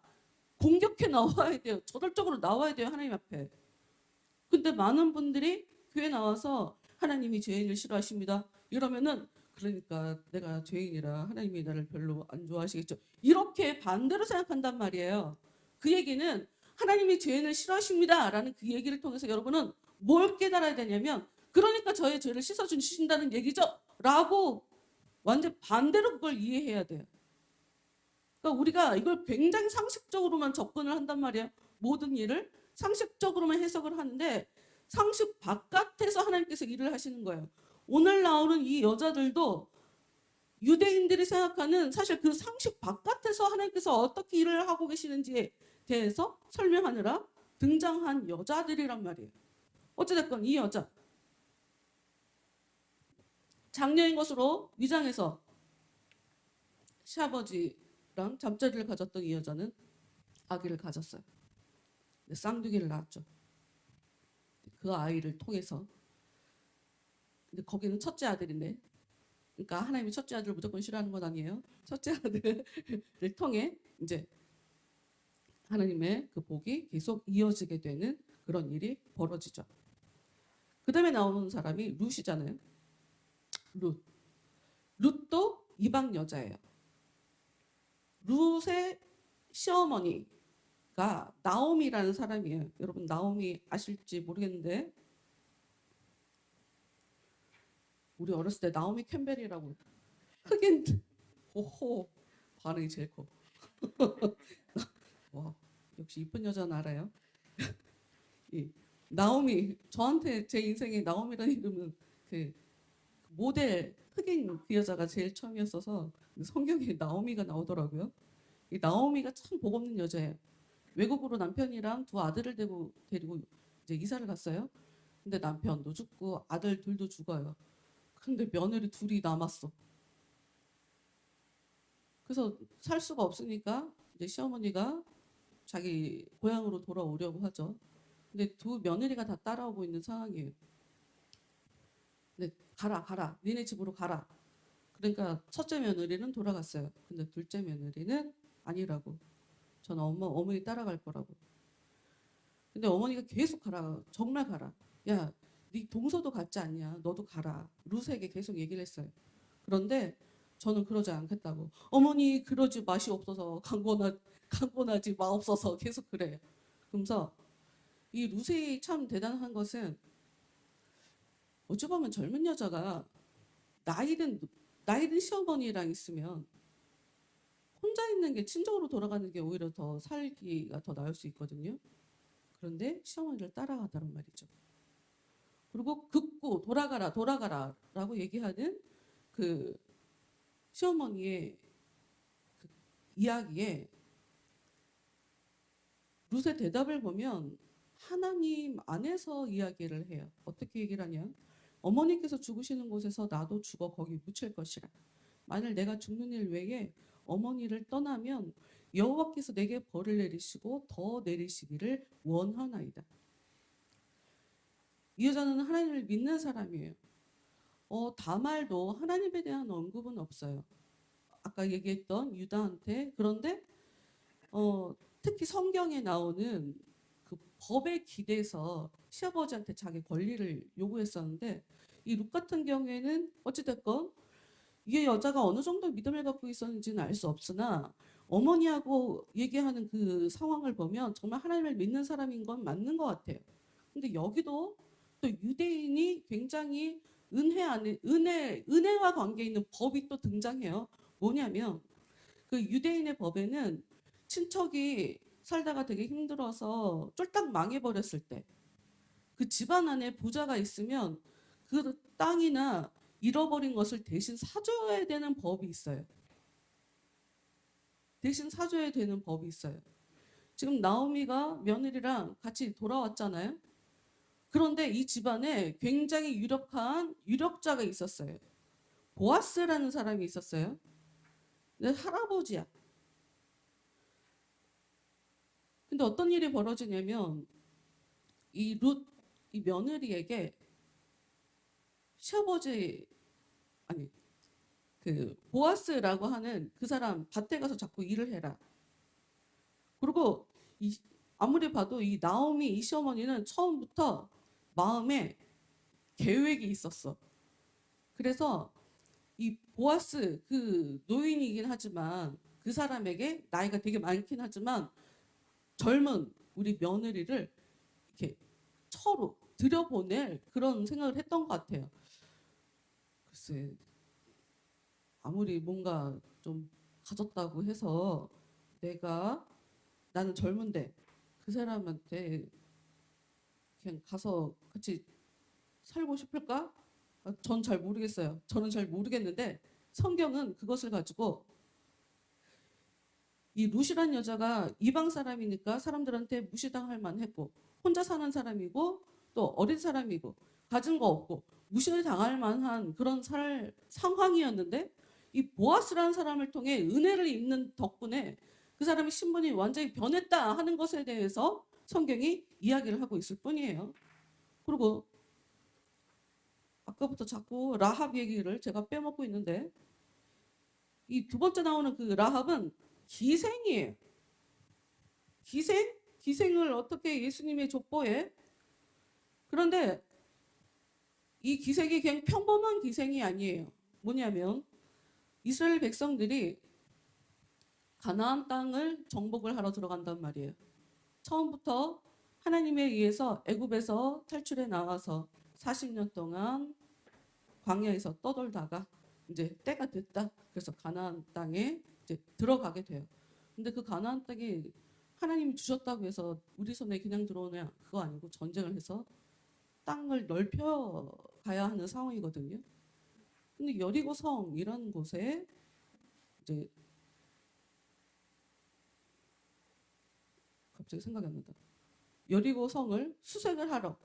공격해 나와야 돼요. 저돌적으로 나와야 돼요. 하나님 앞에. 근데 많은 분들이 교회 나와서 하나님이 죄인을 싫어하십니다. 이러면은 그러니까 내가 죄인이라 하나님이 나를 별로 안 좋아하시겠죠. 이렇게 반대로 생각한단 말이에요. 그 얘기는 하나님이 죄인을 싫어하십니다. 라는 그 얘기를 통해서 여러분은 뭘 깨달아야 되냐면 그러니까 저의 죄를 씻어주신다는 얘기죠. 라고 완전 반대로 그걸 이해해야 돼요. 그러니까 우리가 이걸 굉장히 상식적으로만 접근을 한단 말이에요. 모든 일을 상식적으로만 해석을 하는데 상식 바깥에서 하나님께서 일을 하시는 거예요. 오늘 나오는 이 여자들도 유대인들이 생각하는 사실 그 상식 바깥에서 하나님께서 어떻게 일을 하고 계시는지에 대해서 설명하느라 등장한 여자들이란 말이에요. 어찌됐건 이 여자 장녀인 것으로 위장해서 시아버지랑 잠자리를 가졌던 이 여자는 아기를 가졌어요. 쌍둥이를 낳았죠. 그 아이를 통해서 근데 거기는 첫째 아들인데 그러니까 하나님이 첫째 아들을 무조건 싫어하는 건 아니에요. 첫째 아들을 통해 이제 하나님의 그 복이 계속 이어지게 되는 그런 일이 벌어지죠. 그 다음에 나오는 사람이 룻이잖아요. 룻도 이방 여자예요. 룻의 시어머니가 나오미라는 사람이에요. 여러분 나오미 아실지 모르겠는데 우리 어렸을 때 나오미 캠벨이라고 흑인 호호 반응이 제일 커. 와 역시 이쁜 여자는 알아요. 이 나오미 저한테 제 인생에 나오미라는 이름은 그 모델 흑인 그 여자가 제일 처음이었어서 성경에 나오미가 나오더라고요. 이 나오미가 참 복 없는 여자예요. 외국으로 남편이랑 두 아들을 데리고 이제 이사를 갔어요. 근데 남편도 죽고 아들 둘도 죽어요. 근데 며느리 둘이 남았어. 그래서 살 수가 없으니까 이제 시어머니가 자기 고향으로 돌아오려고 하죠. 근데 두 며느리가 다 따라오고 있는 상황이에요. 근데 가라, 니네 집으로 가라. 그러니까 첫째 며느리는 돌아갔어요. 근데 둘째 며느리는 아니라고. 전 어머니 따라갈 거라고. 근데 어머니가 계속 가라. 정말 가라. 야, 네 동서도 같지 않냐. 너도 가라. 루스에게 계속 얘기를 했어요. 그런데 저는 그러지 않겠다고. 어머니 그러지 맛이 없어서 강권하지 마옵소서 계속 그래요. 그러면서 이 루세 참 대단한 것은 어찌 보면 젊은 여자가 나이든 시어머니랑 있으면 혼자 있는 게 친정으로 돌아가는 게 오히려 더 살기가 더 나을 수 있거든요. 그런데 시어머니를 따라가더란 말이죠. 그리고 긋고 돌아가라라고 얘기하는 그 시어머니의 그 이야기에 룻의 대답을 보면 하나님 안에서 이야기를 해요. 어떻게 얘기를 하냐? 어머니께서 죽으시는 곳에서 나도 죽어 거기 묻힐 것이라. 만일 내가 죽는 일 외에 어머니를 떠나면 여호와께서 내게 벌을 내리시고 더 내리시기를 원하나이다. 이 여자는 하나님을 믿는 사람이에요. 다말도 하나님에 대한 언급은 없어요. 아까 얘기했던 유다한테. 그런데 특히 성경에 나오는 그 법에 기대서 시아버지한테 자기 권리를 요구했었는데 이 룻 같은 경우에는 어찌됐건 이 여자가 어느 정도 믿음을 갖고 있었는지는 알 수 없으나 어머니하고 얘기하는 그 상황을 보면 정말 하나님을 믿는 사람인 건 맞는 것 같아요. 근데 여기도 또 유대인이 굉장히 은혜와 관계 있는 법이 또 등장해요. 뭐냐면 그 유대인의 법에는 친척이 살다가 되게 힘들어서 쫄딱 망해버렸을 때 그 집안 안에 부자가 있으면 그 땅이나 잃어버린 것을 대신 사줘야 되는 법이 있어요. 대신 사줘야 되는 법이 있어요. 지금 나오미가 며느리랑 같이 돌아왔잖아요. 그런데 이 집안에 굉장히 유력한 유력자가 있었어요. 보아스라는 사람이 있었어요. 근데 할아버지야. 근데 어떤 일이 벌어지냐면 이 며느리에게 시아버지 아니 그 보아스라고 하는 그 사람 밭에 가서 자꾸 일을 해라. 그리고 아무리 봐도 이 나오미 이 시어머니는 처음부터 마음에 계획이 있었어. 그래서 이 보아스 그 노인이긴 하지만 그 사람에게 나이가 되게 많긴 하지만 젊은 우리 며느리를 이렇게 처로 들여보낼 그런 생각을 했던 것 같아요. 글쎄 아무리 뭔가 좀 가졌다고 해서 나는 젊은데 그 사람한테 그냥 가서 같이 살고 싶을까? 전 잘 모르겠어요. 저는 잘 모르겠는데 성경은 그것을 가지고 이 룻이란 여자가 이방 사람이니까 사람들한테 무시당할 만했고 혼자 사는 사람이고 또 어린 사람이고 가진 거 없고 무시를 당할 만한 그런 상황이었는데 이 보아스라는 사람을 통해 은혜를 입는 덕분에 그 사람의 신분이 완전히 변했다 하는 것에 대해서 성경이 이야기를 하고 있을 뿐이에요. 그리고 아까부터 자꾸 라합 얘기를 제가 빼먹고 있는데 이 두 번째 나오는 그 라합은 기생이에요. 기생을 어떻게 예수님의 족보에 그런데 이 기생이 그냥 평범한 기생이 아니에요. 뭐냐면 이스라엘 백성들이 가나안 땅을 정복을 하러 들어간단 말이에요. 처음부터 하나님에 의해서 애굽에서 탈출해 나와서 40년 동안 광야에서 떠돌다가 이제 때가 됐다. 그래서 가나안 땅에 이제 들어가게 돼요. 근데 그 가나안 땅이 하나님이 주셨다고 해서 우리 손에 그냥 들어오냐 그거 아니고 전쟁을 해서 땅을 넓혀 가야 하는 상황이거든요. 근데 여리고 성이라는 곳에 이제 갑자기 생각이 안 난다. 여리고 성을 수색을 하러,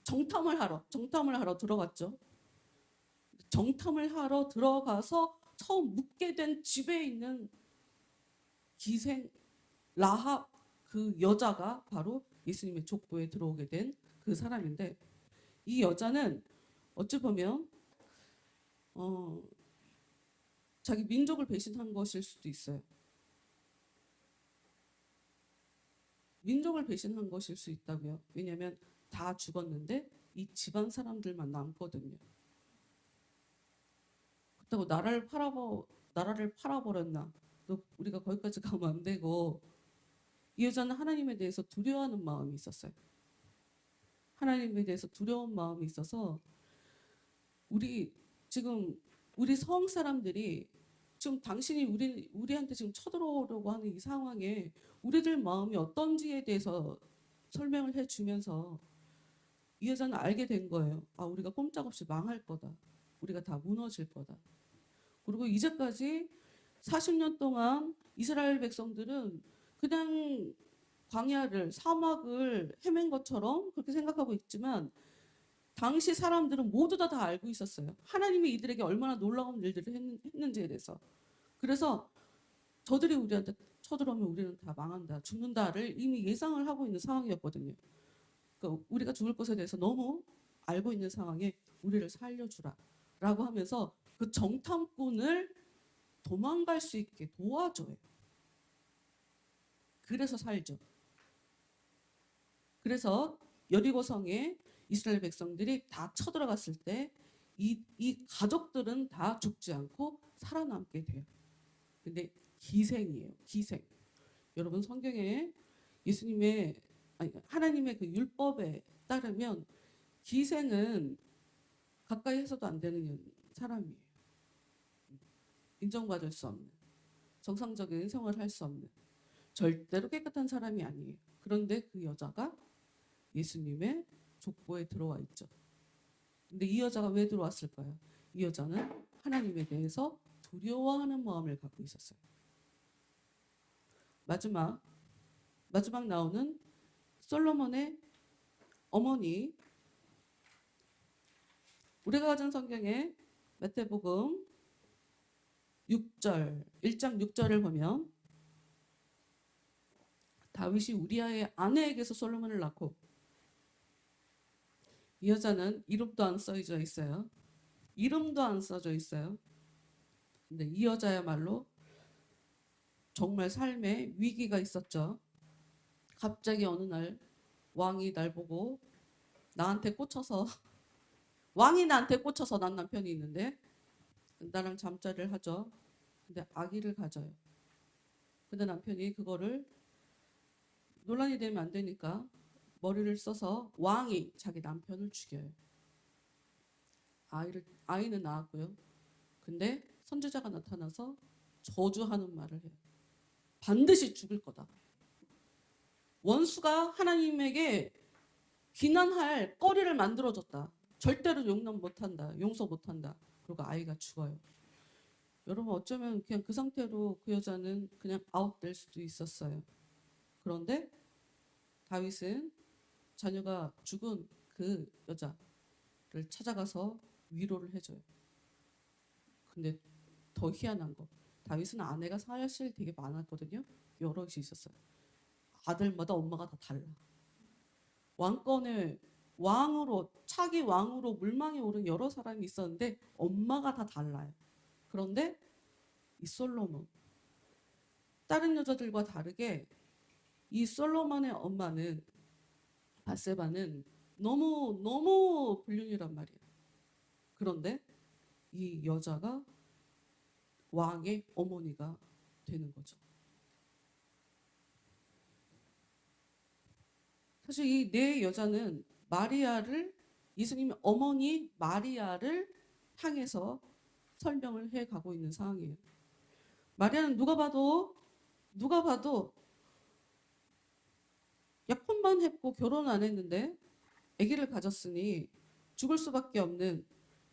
정탐을 하러 들어갔죠. 정탐을 하러 들어가서 처음 묵게 된 집에 있는 기생 라합, 그 여자가 바로 예수님의 족보에 들어오게 된 그 사람인데, 이 여자는 어찌 보면 자기 민족을 배신한 것일 수도 있어요. 민족을 배신한 것일 수 있다고요. 왜냐하면 다 죽었는데 이 집안 사람들만 남거든요. 그렇다고 나라를 팔아버렸나? 또 우리가 거기까지 가면 안 되고, 이 여자는 하나님에 대해서 두려워하는 마음이 있었어요. 하나님에 대해서 두려운 마음이 있어서 우리 성 사람들이 지금 당신이 우리한테 지금 쳐들어오려고 하는 이 상황에 우리들 마음이 어떤지에 대해서 설명을 해주면서 이 여자는 알게 된 거예요. 아, 우리가 꼼짝없이 망할 거다. 우리가 다 무너질 거다. 그리고 이제까지 40년 동안 이스라엘 백성들은 그냥 광야를, 사막을 헤맨 것처럼 그렇게 생각하고 있지만, 당시 사람들은 모두 다 알고 있었어요. 하나님이 이들에게 얼마나 놀라운 일들을 했는지에 대해서. 그래서 저들이 우리한테 쳐들어오면 우리는 다 망한다, 죽는다를 이미 예상을 하고 있는 상황이었거든요. 그러니까 우리가 죽을 것에 대해서 너무 알고 있는 상황에 우리를 살려주라 라고 하면서 그 정탐꾼을 도망갈 수 있게 도와줘요. 그래서 살죠. 그래서 여리고 성에 이스라엘 백성들이 다 쳐들어갔을 때 이 가족들은 다 죽지 않고 살아남게 돼요. 근데 기생이에요. 기생. 여러분, 성경에 하나님의 그 율법에 따르면 기생은 가까이 해서도 안 되는 사람이에요. 인정받을 수 없는, 정상적인 생활을 할 수 없는, 절대로 깨끗한 사람이 아니에요. 그런데 그 여자가 예수님의 족보에 들어와 있죠. 근데 이 여자가 왜 들어왔을까요? 이 여자는 하나님에 대해서 두려워하는 마음을 갖고 있었어요. 마지막 나오는 솔로몬의 어머니, 우리가 가진 성경에 마태복음 1장 6절을 보면, 다윗이 우리아의 아내에게서 솔로몬을 낳고, 이 여자는 이름도 안 써져 있어요. 이름도 안 써져 있어요. 근데 이 여자야말로 정말 삶에 위기가 있었죠. 갑자기 어느 날 왕이 날 보고 왕이 나한테 꽂혀서, 난 남편이 있는데 나랑 잠자리를 하죠. 근데 아기를 가져요. 근데 남편이 그거를 논란이 되면 안 되니까 머리를 써서 왕이 자기 남편을 죽여요. 아이는 낳았고요. 근데 선지자가 나타나서 저주하는 말을 해요. 반드시 죽을 거다. 원수가 하나님에게 비난할 거리를 만들어줬다. 절대로 용서 못한다. 그리고 아이가 죽어요. 여러분, 어쩌면 그냥 그 상태로 그 여자는 그냥 아웃될 수도 있었어요. 그런데 다윗은 자녀가 죽은 그 여자를 찾아가서 위로를 해줘요. 근데 더 희한한 거, 다윗은 아내가 사실 되게 많았거든요. 여럿이 있었어요. 아들마다 엄마가 다 달라. 차기 왕으로 물망에 오른 여러 사람이 있었는데 엄마가 다 달라요. 그런데 이 솔로몬, 다른 여자들과 다르게 이 솔로몬의 엄마는, 바세바는 너무 불륜이란 말이에요. 그런데 이 여자가 왕의 어머니가 되는 거죠. 사실 이 네 여자는 예수님의 어머니 마리아를 향해서 설명을 해 가고 있는 상황이에요. 마리아는 누가 봐도 약혼만 했고 결혼 안 했는데 아기를 가졌으니 죽을 수밖에 없는,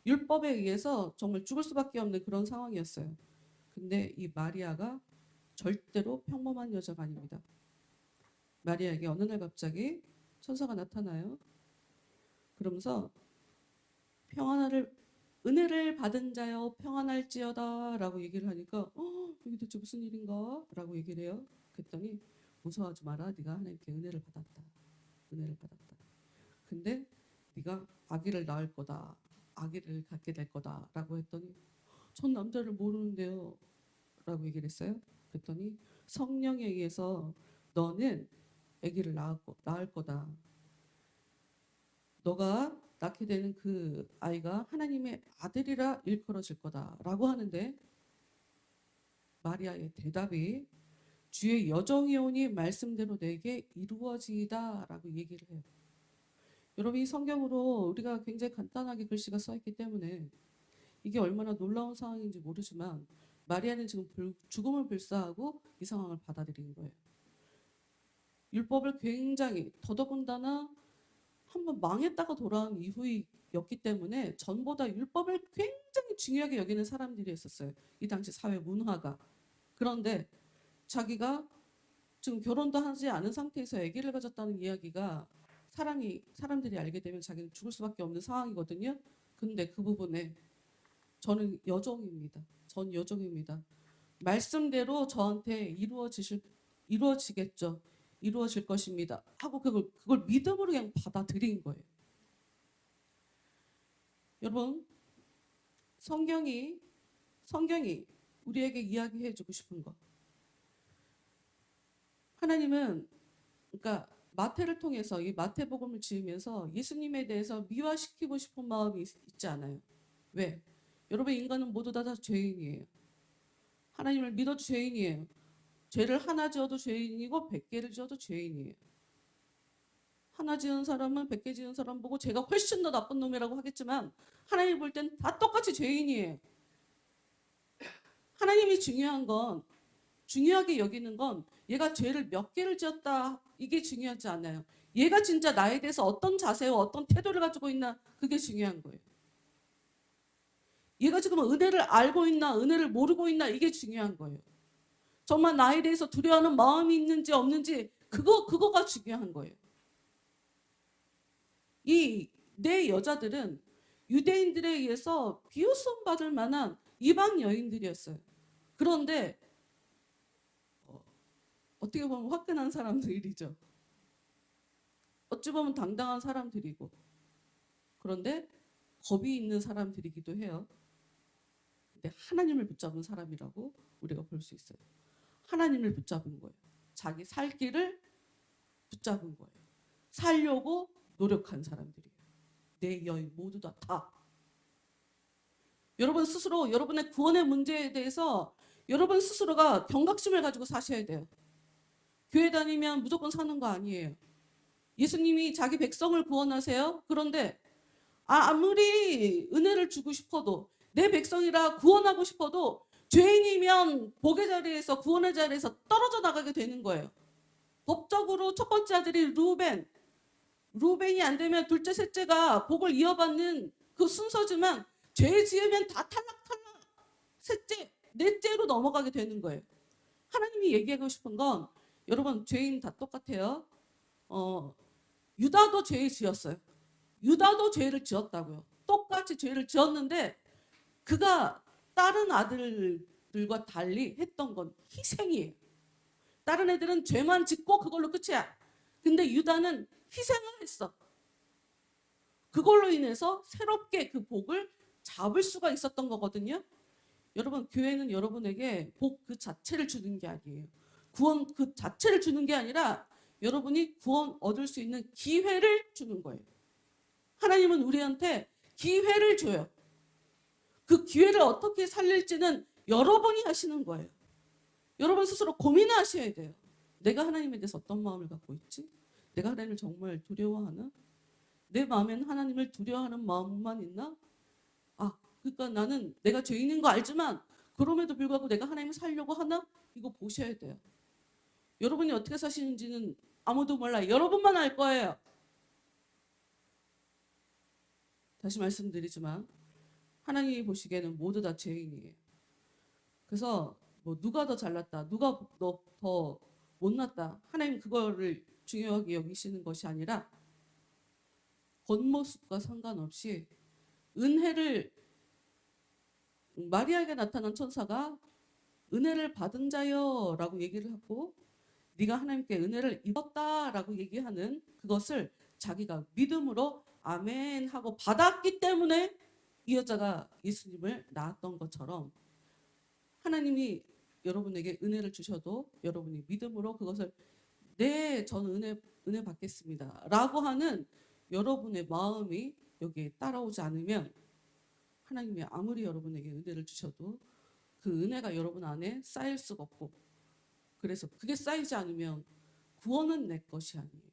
율법에 의해서 정말 죽을 수밖에 없는 그런 상황이었어요. 근데 이 마리아가 절대로 평범한 여자가 아닙니다. 마리아에게 어느 날 갑자기 천사가 나타나요. 그러면서 평안을 은혜를 받은 자여 평안할지어다 라고 얘기를 하니까 이게 대체 무슨 일인가? 라고 얘기를 해요. 그랬더니 무서워하지 마라. 네가 하나님께 은혜를 받았다. 은혜를 받았다. 근데 네가 아기를 낳을 거다. 아기를 갖게 될 거다. 라고 했더니 전 남자를 모르는데요. 라고 얘기를 했어요. 그랬더니 성령에 의해서 너는 아기를 낳을 거다. 너가 낳게 되는 그 아이가 하나님의 아들이라 일컬어질 거다라고 하는데 마리아의 대답이 주의 여정이 오니 말씀대로 내게 이루어지이다라고 얘기를 해요. 여러분 이 성경으로 우리가 굉장히 간단하게 글씨가 써 있기 때문에 이게 얼마나 놀라운 상황인지 모르지만 마리아는 지금 죽음을 불사하고 이 상황을 받아들이는 거예요. 율법을 굉장히 더더군다나 한번 망했다가 돌아온 이후였기 때문에 전보다 율법을 굉장히 중요하게 여기는 사람들이 있었어요. 이 당시 사회 문화가. 그런데 자기가 지금 결혼도 하지 않은 상태에서 아기를 가졌다는 이야기가 사람들이 알게 되면 자기는 죽을 수밖에 없는 상황이거든요. 근데 그 부분에 저는 여종입니다. 전 여종입니다. 말씀대로 저한테 이루어지겠죠. 이루어질 것입니다. 하고 그걸 믿음으로 그냥 받아들인 거예요. 여러분, 성경이 우리에게 이야기해 주고 싶은 거. 하나님은 그러니까 마태를 통해서 이 마태복음을 지으면서 예수님에 대해서 미화시키고 싶은 마음이 있지 않아요. 왜? 여러분 인간은 모두 다 죄인이에요. 하나님을 믿어도 죄인이에요. 죄를 하나 지어도 죄인이고 100개를 지어도 죄인이에요. 하나 지은 사람은 100개 지은 사람 보고 제가 훨씬 더 나쁜 놈이라고 하겠지만 하나님 볼 땐 다 똑같이 죄인이에요. 하나님이 중요하게 여기는 건 얘가 죄를 몇 개를 지었다 이게 중요하지 않아요. 얘가 진짜 나에 대해서 어떤 자세와 어떤 태도를 가지고 있나 그게 중요한 거예요. 얘가 지금 은혜를 알고 있나 은혜를 모르고 있나 이게 중요한 거예요. 정말 나에 대해서 두려워하는 마음이 있는지 없는지 그거가 중요한 거예요. 이 내 여자들은 유대인들에 의해서 비웃음 받을 만한 이방 여인들이었어요. 그런데 어떻게 보면 화끈한 사람들이죠. 어찌 보면 당당한 사람들이고 그런데 겁이 있는 사람들이기도 해요. 근데 하나님을 붙잡은 사람이라고 우리가 볼 수 있어요. 하나님을 붙잡은 거예요. 자기 살 길을 붙잡은 거예요. 살려고 노력한 사람들이에요. 내 여인 모두 다. 여러분 스스로 여러분의 구원의 문제에 대해서 여러분 스스로가 경각심을 가지고 사셔야 돼요. 교회 다니면 무조건 사는 거 아니에요. 예수님이 자기 백성을 구원하세요. 그런데 아무리 은혜를 주고 싶어도 내 백성이라 구원하고 싶어도 죄인이면 복의 자리에서 구원의 자리에서 떨어져 나가게 되는 거예요. 법적으로 첫 번째 아들이 루벤이 안 되면 둘째 셋째가 복을 이어받는 그 순서지만 죄 지으면 다 탈락 셋째 넷째로 넘어가게 되는 거예요. 하나님이 얘기하고 싶은 건 여러분 죄인 다 똑같아요. 유다도 죄를 지었어요. 유다도 죄를 지었다고요. 똑같이 죄를 지었는데 그가 다른 아들들과 달리 했던 건 희생이에요. 다른 애들은 죄만 짓고 그걸로 끝이야. 근데 유다는 희생을 했어. 그걸로 인해서 새롭게 그 복을 잡을 수가 있었던 거거든요. 여러분 교회는 여러분에게 복 그 자체를 주는 게 아니에요. 구원 그 자체를 주는 게 아니라 여러분이 구원 얻을 수 있는 기회를 주는 거예요. 하나님은 우리한테 기회를 줘요. 그 기회를 어떻게 살릴지는 여러분이 하시는 거예요. 여러분 스스로 고민하셔야 돼요. 내가 하나님에 대해서 어떤 마음을 갖고 있지? 내가 하나님을 정말 두려워하나? 내 마음에는 하나님을 두려워하는 마음만 있나? 그러니까 나는 내가 죄인인 거 알지만 그럼에도 불구하고 내가 하나님을 살려고 하나? 이거 보셔야 돼요. 여러분이 어떻게 사시는지는 아무도 몰라요. 여러분만 알 거예요. 다시 말씀드리지만 하나님이 보시기에는 모두 다 죄인이에요. 그래서 뭐 누가 더 잘났다, 누가 더 못났다. 하나님 그거를 중요하게 여기시는 것이 아니라 겉모습과 상관없이 은혜를 마리아에게 나타난 천사가 은혜를 받은 자여라고 얘기를 하고 네가 하나님께 은혜를 입었다라고 얘기하는 그것을 자기가 믿음으로 아멘 하고 받았기 때문에 이 여자가 예수님을 낳았던 것처럼 하나님이 여러분에게 은혜를 주셔도 여러분이 믿음으로 그것을 네, 저는 은혜 받겠습니다 라고 하는 여러분의 마음이 여기에 따라오지 않으면 하나님이 아무리 여러분에게 은혜를 주셔도 그 은혜가 여러분 안에 쌓일 수가 없고, 그래서 그게 쌓이지 않으면 구원은 내 것이 아니에요.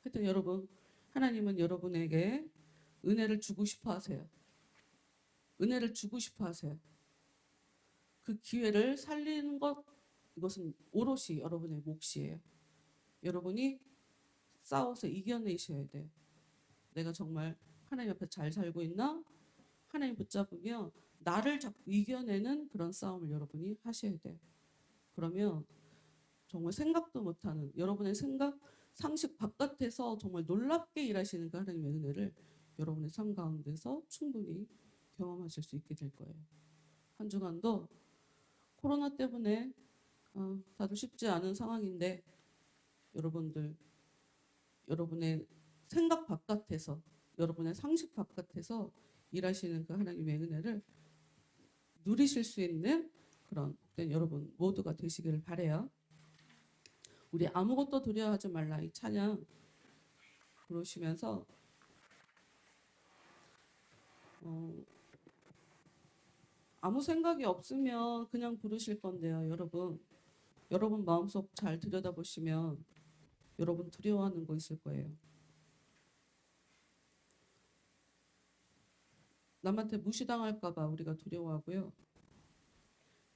하여튼 여러분, 하나님은 여러분에게 은혜를 주고 싶어 하세요. 은혜를 주고 싶어 하세요. 그 기회를 살리는 것, 이것은 오롯이 여러분의 몫이에요. 여러분이 싸워서 이겨내셔야 돼요. 내가 정말 하나님 앞에 잘 살고 있나? 하나님 붙잡으며 나를 자꾸 이겨내는 그런 싸움을 여러분이 하셔야 돼요. 그러면 정말 생각도 못하는 여러분의 생각, 상식 바깥에서 정말 놀랍게 일하시는 그 하나님의 은혜를 여러분의 삶 가운데서 충분히 경험하실 수 있게 될 거예요. 한 주간도 코로나 때문에 다들 쉽지 않은 상황인데 여러분들, 여러분의 생각 바깥에서, 여러분의 상식 바깥에서 일하시는 그 하나님의 은혜를 누리실 수 있는 그런 복된 여러분 모두가 되시기를 바라요. 우리 아무것도 두려워하지 말라 이 찬양 부르시면서 아무 생각이 없으면 그냥 부르실 건데요. 여러분 마음속 잘 들여다보시면 여러분 두려워하는 거 있을 거예요. 남한테 무시당할까 봐 우리가 두려워하고요.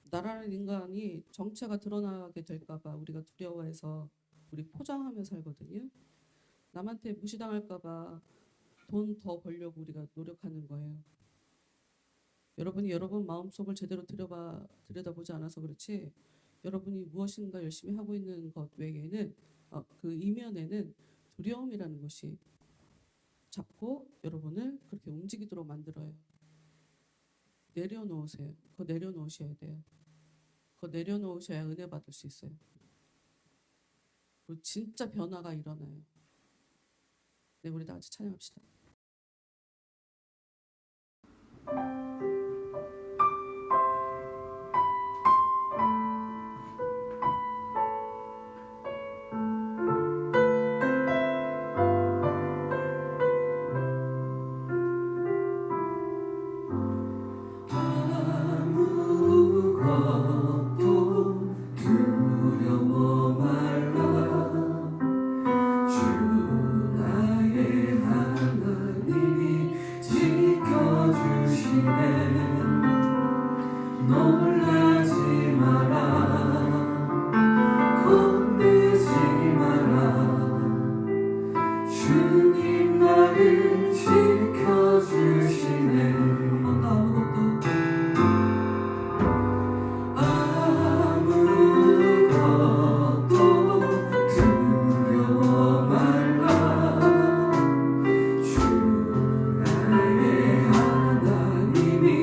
나라는 인간이 정체가 드러나게 될까 봐 우리가 두려워해서 우리 포장하며 살거든요. 남한테 무시당할까 봐 돈 더 벌려고 우리가 노력하는 거예요. 여러분이 여러분 마음속을 제대로 들여다보지 않아서 그렇지, 여러분이 무엇인가 열심히 하고 있는 것 외에는 그 이면에는 두려움이라는 것이 자꾸 여러분을 그렇게 움직이도록 만들어요. 내려놓으세요. 그거 내려놓으셔야 돼요. 그거 내려놓으셔야 은혜 받을 수 있어요. 그리고 진짜 변화가 일어나요. 네, 우리 다 같이 찬양합시다. 주 나의 하나님이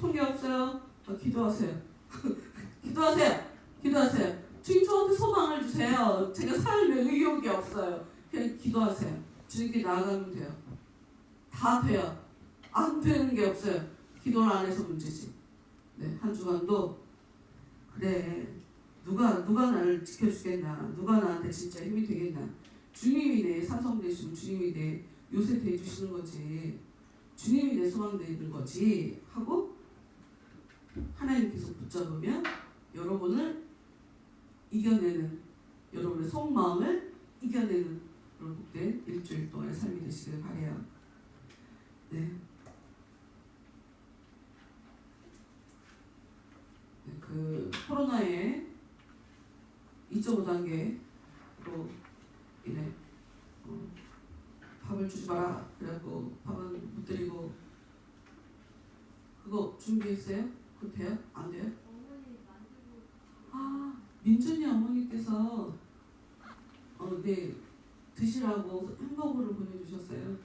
싶은 게 없어요? 기도하세요. 기도하세요. 기도하세요. 주님 저한테 소망을 주세요. 제가 삶에 의욕이 없어요. 그냥 기도하세요. 주님께 나아가면 돼요. 다 돼요. 안 되는 게 없어요. 기도를 안 해서 문제지. 네, 한 주간도 그래 누가 나를 지켜주겠나, 누가 나한테 진짜 힘이 되겠나. 주님이 내 삼성 되시고 주님이 내 요새 돼주시는 거지, 주님이 내 소망 되는 거지 하고 하나님께서 붙잡으면 여러분을 이겨내는, 여러분의 속마음을 이겨내는 그런 복된 일주일 동안의 삶이 되시길 바라요. 네. 그 코로나의 2.5단계로 인해 밥을 주지 마라 그래갖고 밥은 못 드리고, 그거 준비했어요? 그거 돼요? 안 돼요? 민준이 어머니께서 네 드시라고 햄버거를 보내주셨어요.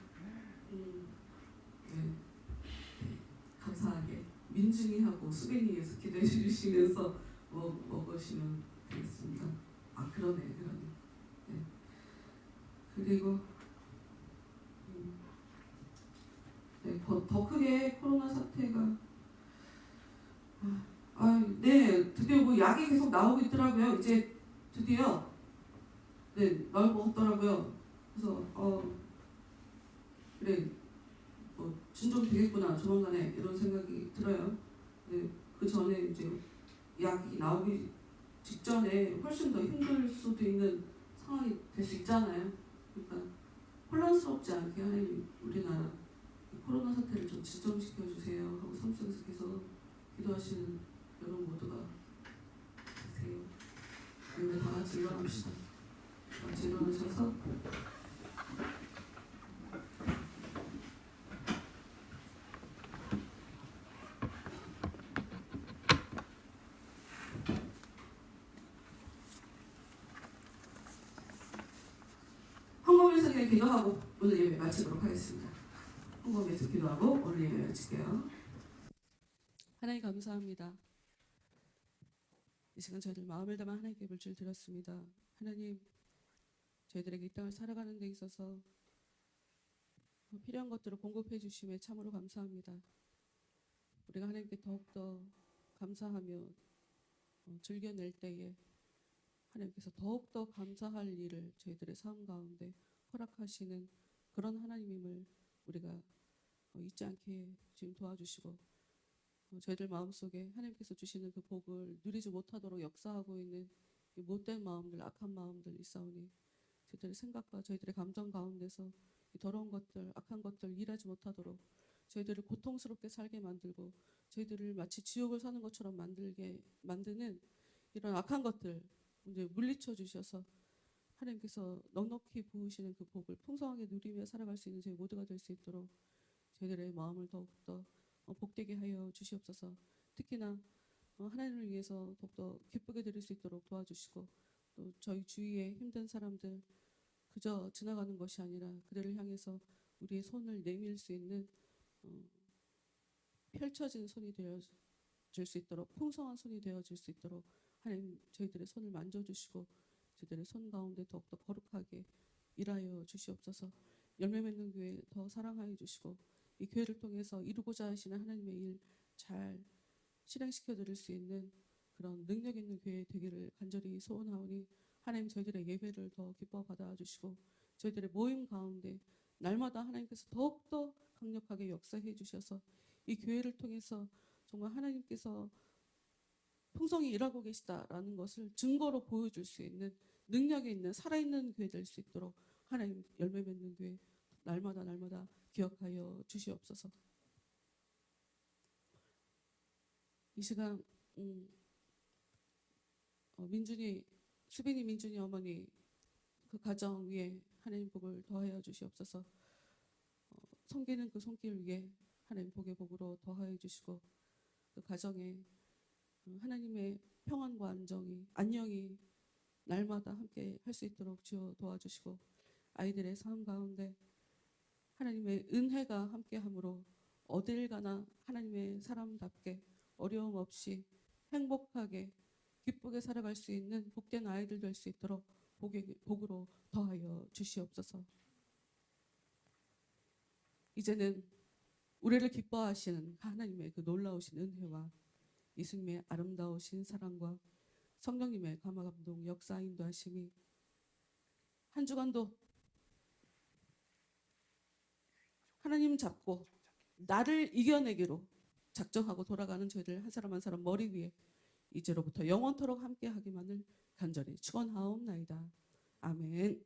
네. 감사하게 민준이하고 수빈이에서 기도해 주시면서 먹으시면 되겠습니다. 그러네. 네. 그리고 네, 더 크게 코로나 사태가 네, 드디어 뭐 약이 계속 나오고 있더라고요. 이제 드디어 네, 나올 것 같더라고요. 그래서 그래 진정 되겠구나 조만간에, 이런 생각이 들어요. 네, 그 전에 이제 약이 나오기 직전에 훨씬 더 힘들 수도 있는 상황이 될 수 있잖아요. 그러니까 혼란스럽지 않게 하나님 우리나라 코로나 사태를 좀 진정시켜 주세요 하고 삶 속에서 계속 기도하시는 여러분 모두가 계세요. 우리 다 같이 일어납시다. 다 같이 일어나셔서 헌금에서 그냥 기도하고 오늘 예배 마치도록 하겠습니다. 헌금에서 기도하고 오늘 예배 마칠게요. 하나님 감사합니다. 이 시간 저희들 마음을 담아 하나님께 물질 드렸습니다. 하나님, 저희들에게 이 땅을 살아가는 데 있어서 필요한 것들을 공급해 주심에 참으로 감사합니다. 우리가 하나님께 더욱더 감사하며 즐겨낼 때에 하나님께서 더욱더 감사할 일을 저희들의 삶 가운데 허락하시는 그런 하나님임을 우리가 잊지 않게 지금 도와주시고, 저희들 마음속에 하나님께서 주시는 그 복을 누리지 못하도록 역사하고 있는 이 못된 마음들, 악한 마음들 있사오니 저희들의 생각과 저희들의 감정 가운데서 이 더러운 것들, 악한 것들 일하지 못하도록 저희들을 고통스럽게 살게 만들고 저희들을 마치 지옥을 사는 것처럼 만드는 이런 악한 것들 이제 물리쳐 주셔서 하나님께서 넉넉히 부으시는 그 복을 풍성하게 누리며 살아갈 수 있는 저희 모두가 될 수 있도록 저희들의 마음을 더욱더 복되게 하여 주시옵소서. 특히나 하나님을 위해서 더욱더 기쁘게 드릴 수 있도록 도와주시고, 또 저희 주위에 힘든 사람들 그저 지나가는 것이 아니라 그들을 향해서 우리의 손을 내밀 수 있는 펼쳐진 손이 되어줄 수 있도록, 풍성한 손이 되어줄 수 있도록 하나님 저희들의 손을 만져주시고 저희들의 손 가운데 더욱더 거룩하게 일하여 주시옵소서. 열매 맺는 교회 더 사랑하여 주시고 이 교회를 통해서 이루고자 하시는 하나님의 일 잘 실행시켜 드릴 수 있는 그런 능력 있는 교회 되기를 간절히 소원하오니 하나님 저희들의 예배를 더 기뻐 받아주시고 저희들의 모임 가운데 날마다 하나님께서 더욱더 강력하게 역사해 주셔서 이 교회를 통해서 정말 하나님께서 풍성히 일하고 계시다라는 것을 증거로 보여줄 수 있는 능력이 있는 살아있는 교회 될 수 있도록 하나님 열매 맺는 교회 날마다 기억하여 주시옵소서. 이 시간 수빈이 민준이 어머니 그 가정 위에 하나님 복을 더하여 주시옵소서. 섬기는 그 손길 위에 하나님 복의 복으로 더하여 주시고 그 가정에 하나님의 평안과 안녕이 날마다 함께 할 수 있도록 주여 도와주시고 아이들의 삶 가운데 하나님의 은혜가 함께함으로 어딜 가나 하나님의 사람답게 어려움 없이 행복하게 기쁘게 살아갈 수 있는 복된 아이들 될 수 있도록 복으로 더하여 주시옵소서. 이제는 우리를 기뻐하시는 하나님의 그 놀라우신 은혜와 예수님의 아름다우신 사랑과 성령님의 감화 감동 역사 인도하심이 한 주간도 하나님 잡고 나를 이겨내기로 작정하고 돌아가는 저희들 한 사람 한 사람 머리 위에 이제로부터 영원토록 함께 하기만을 간절히 축원하옵나이다. 아멘.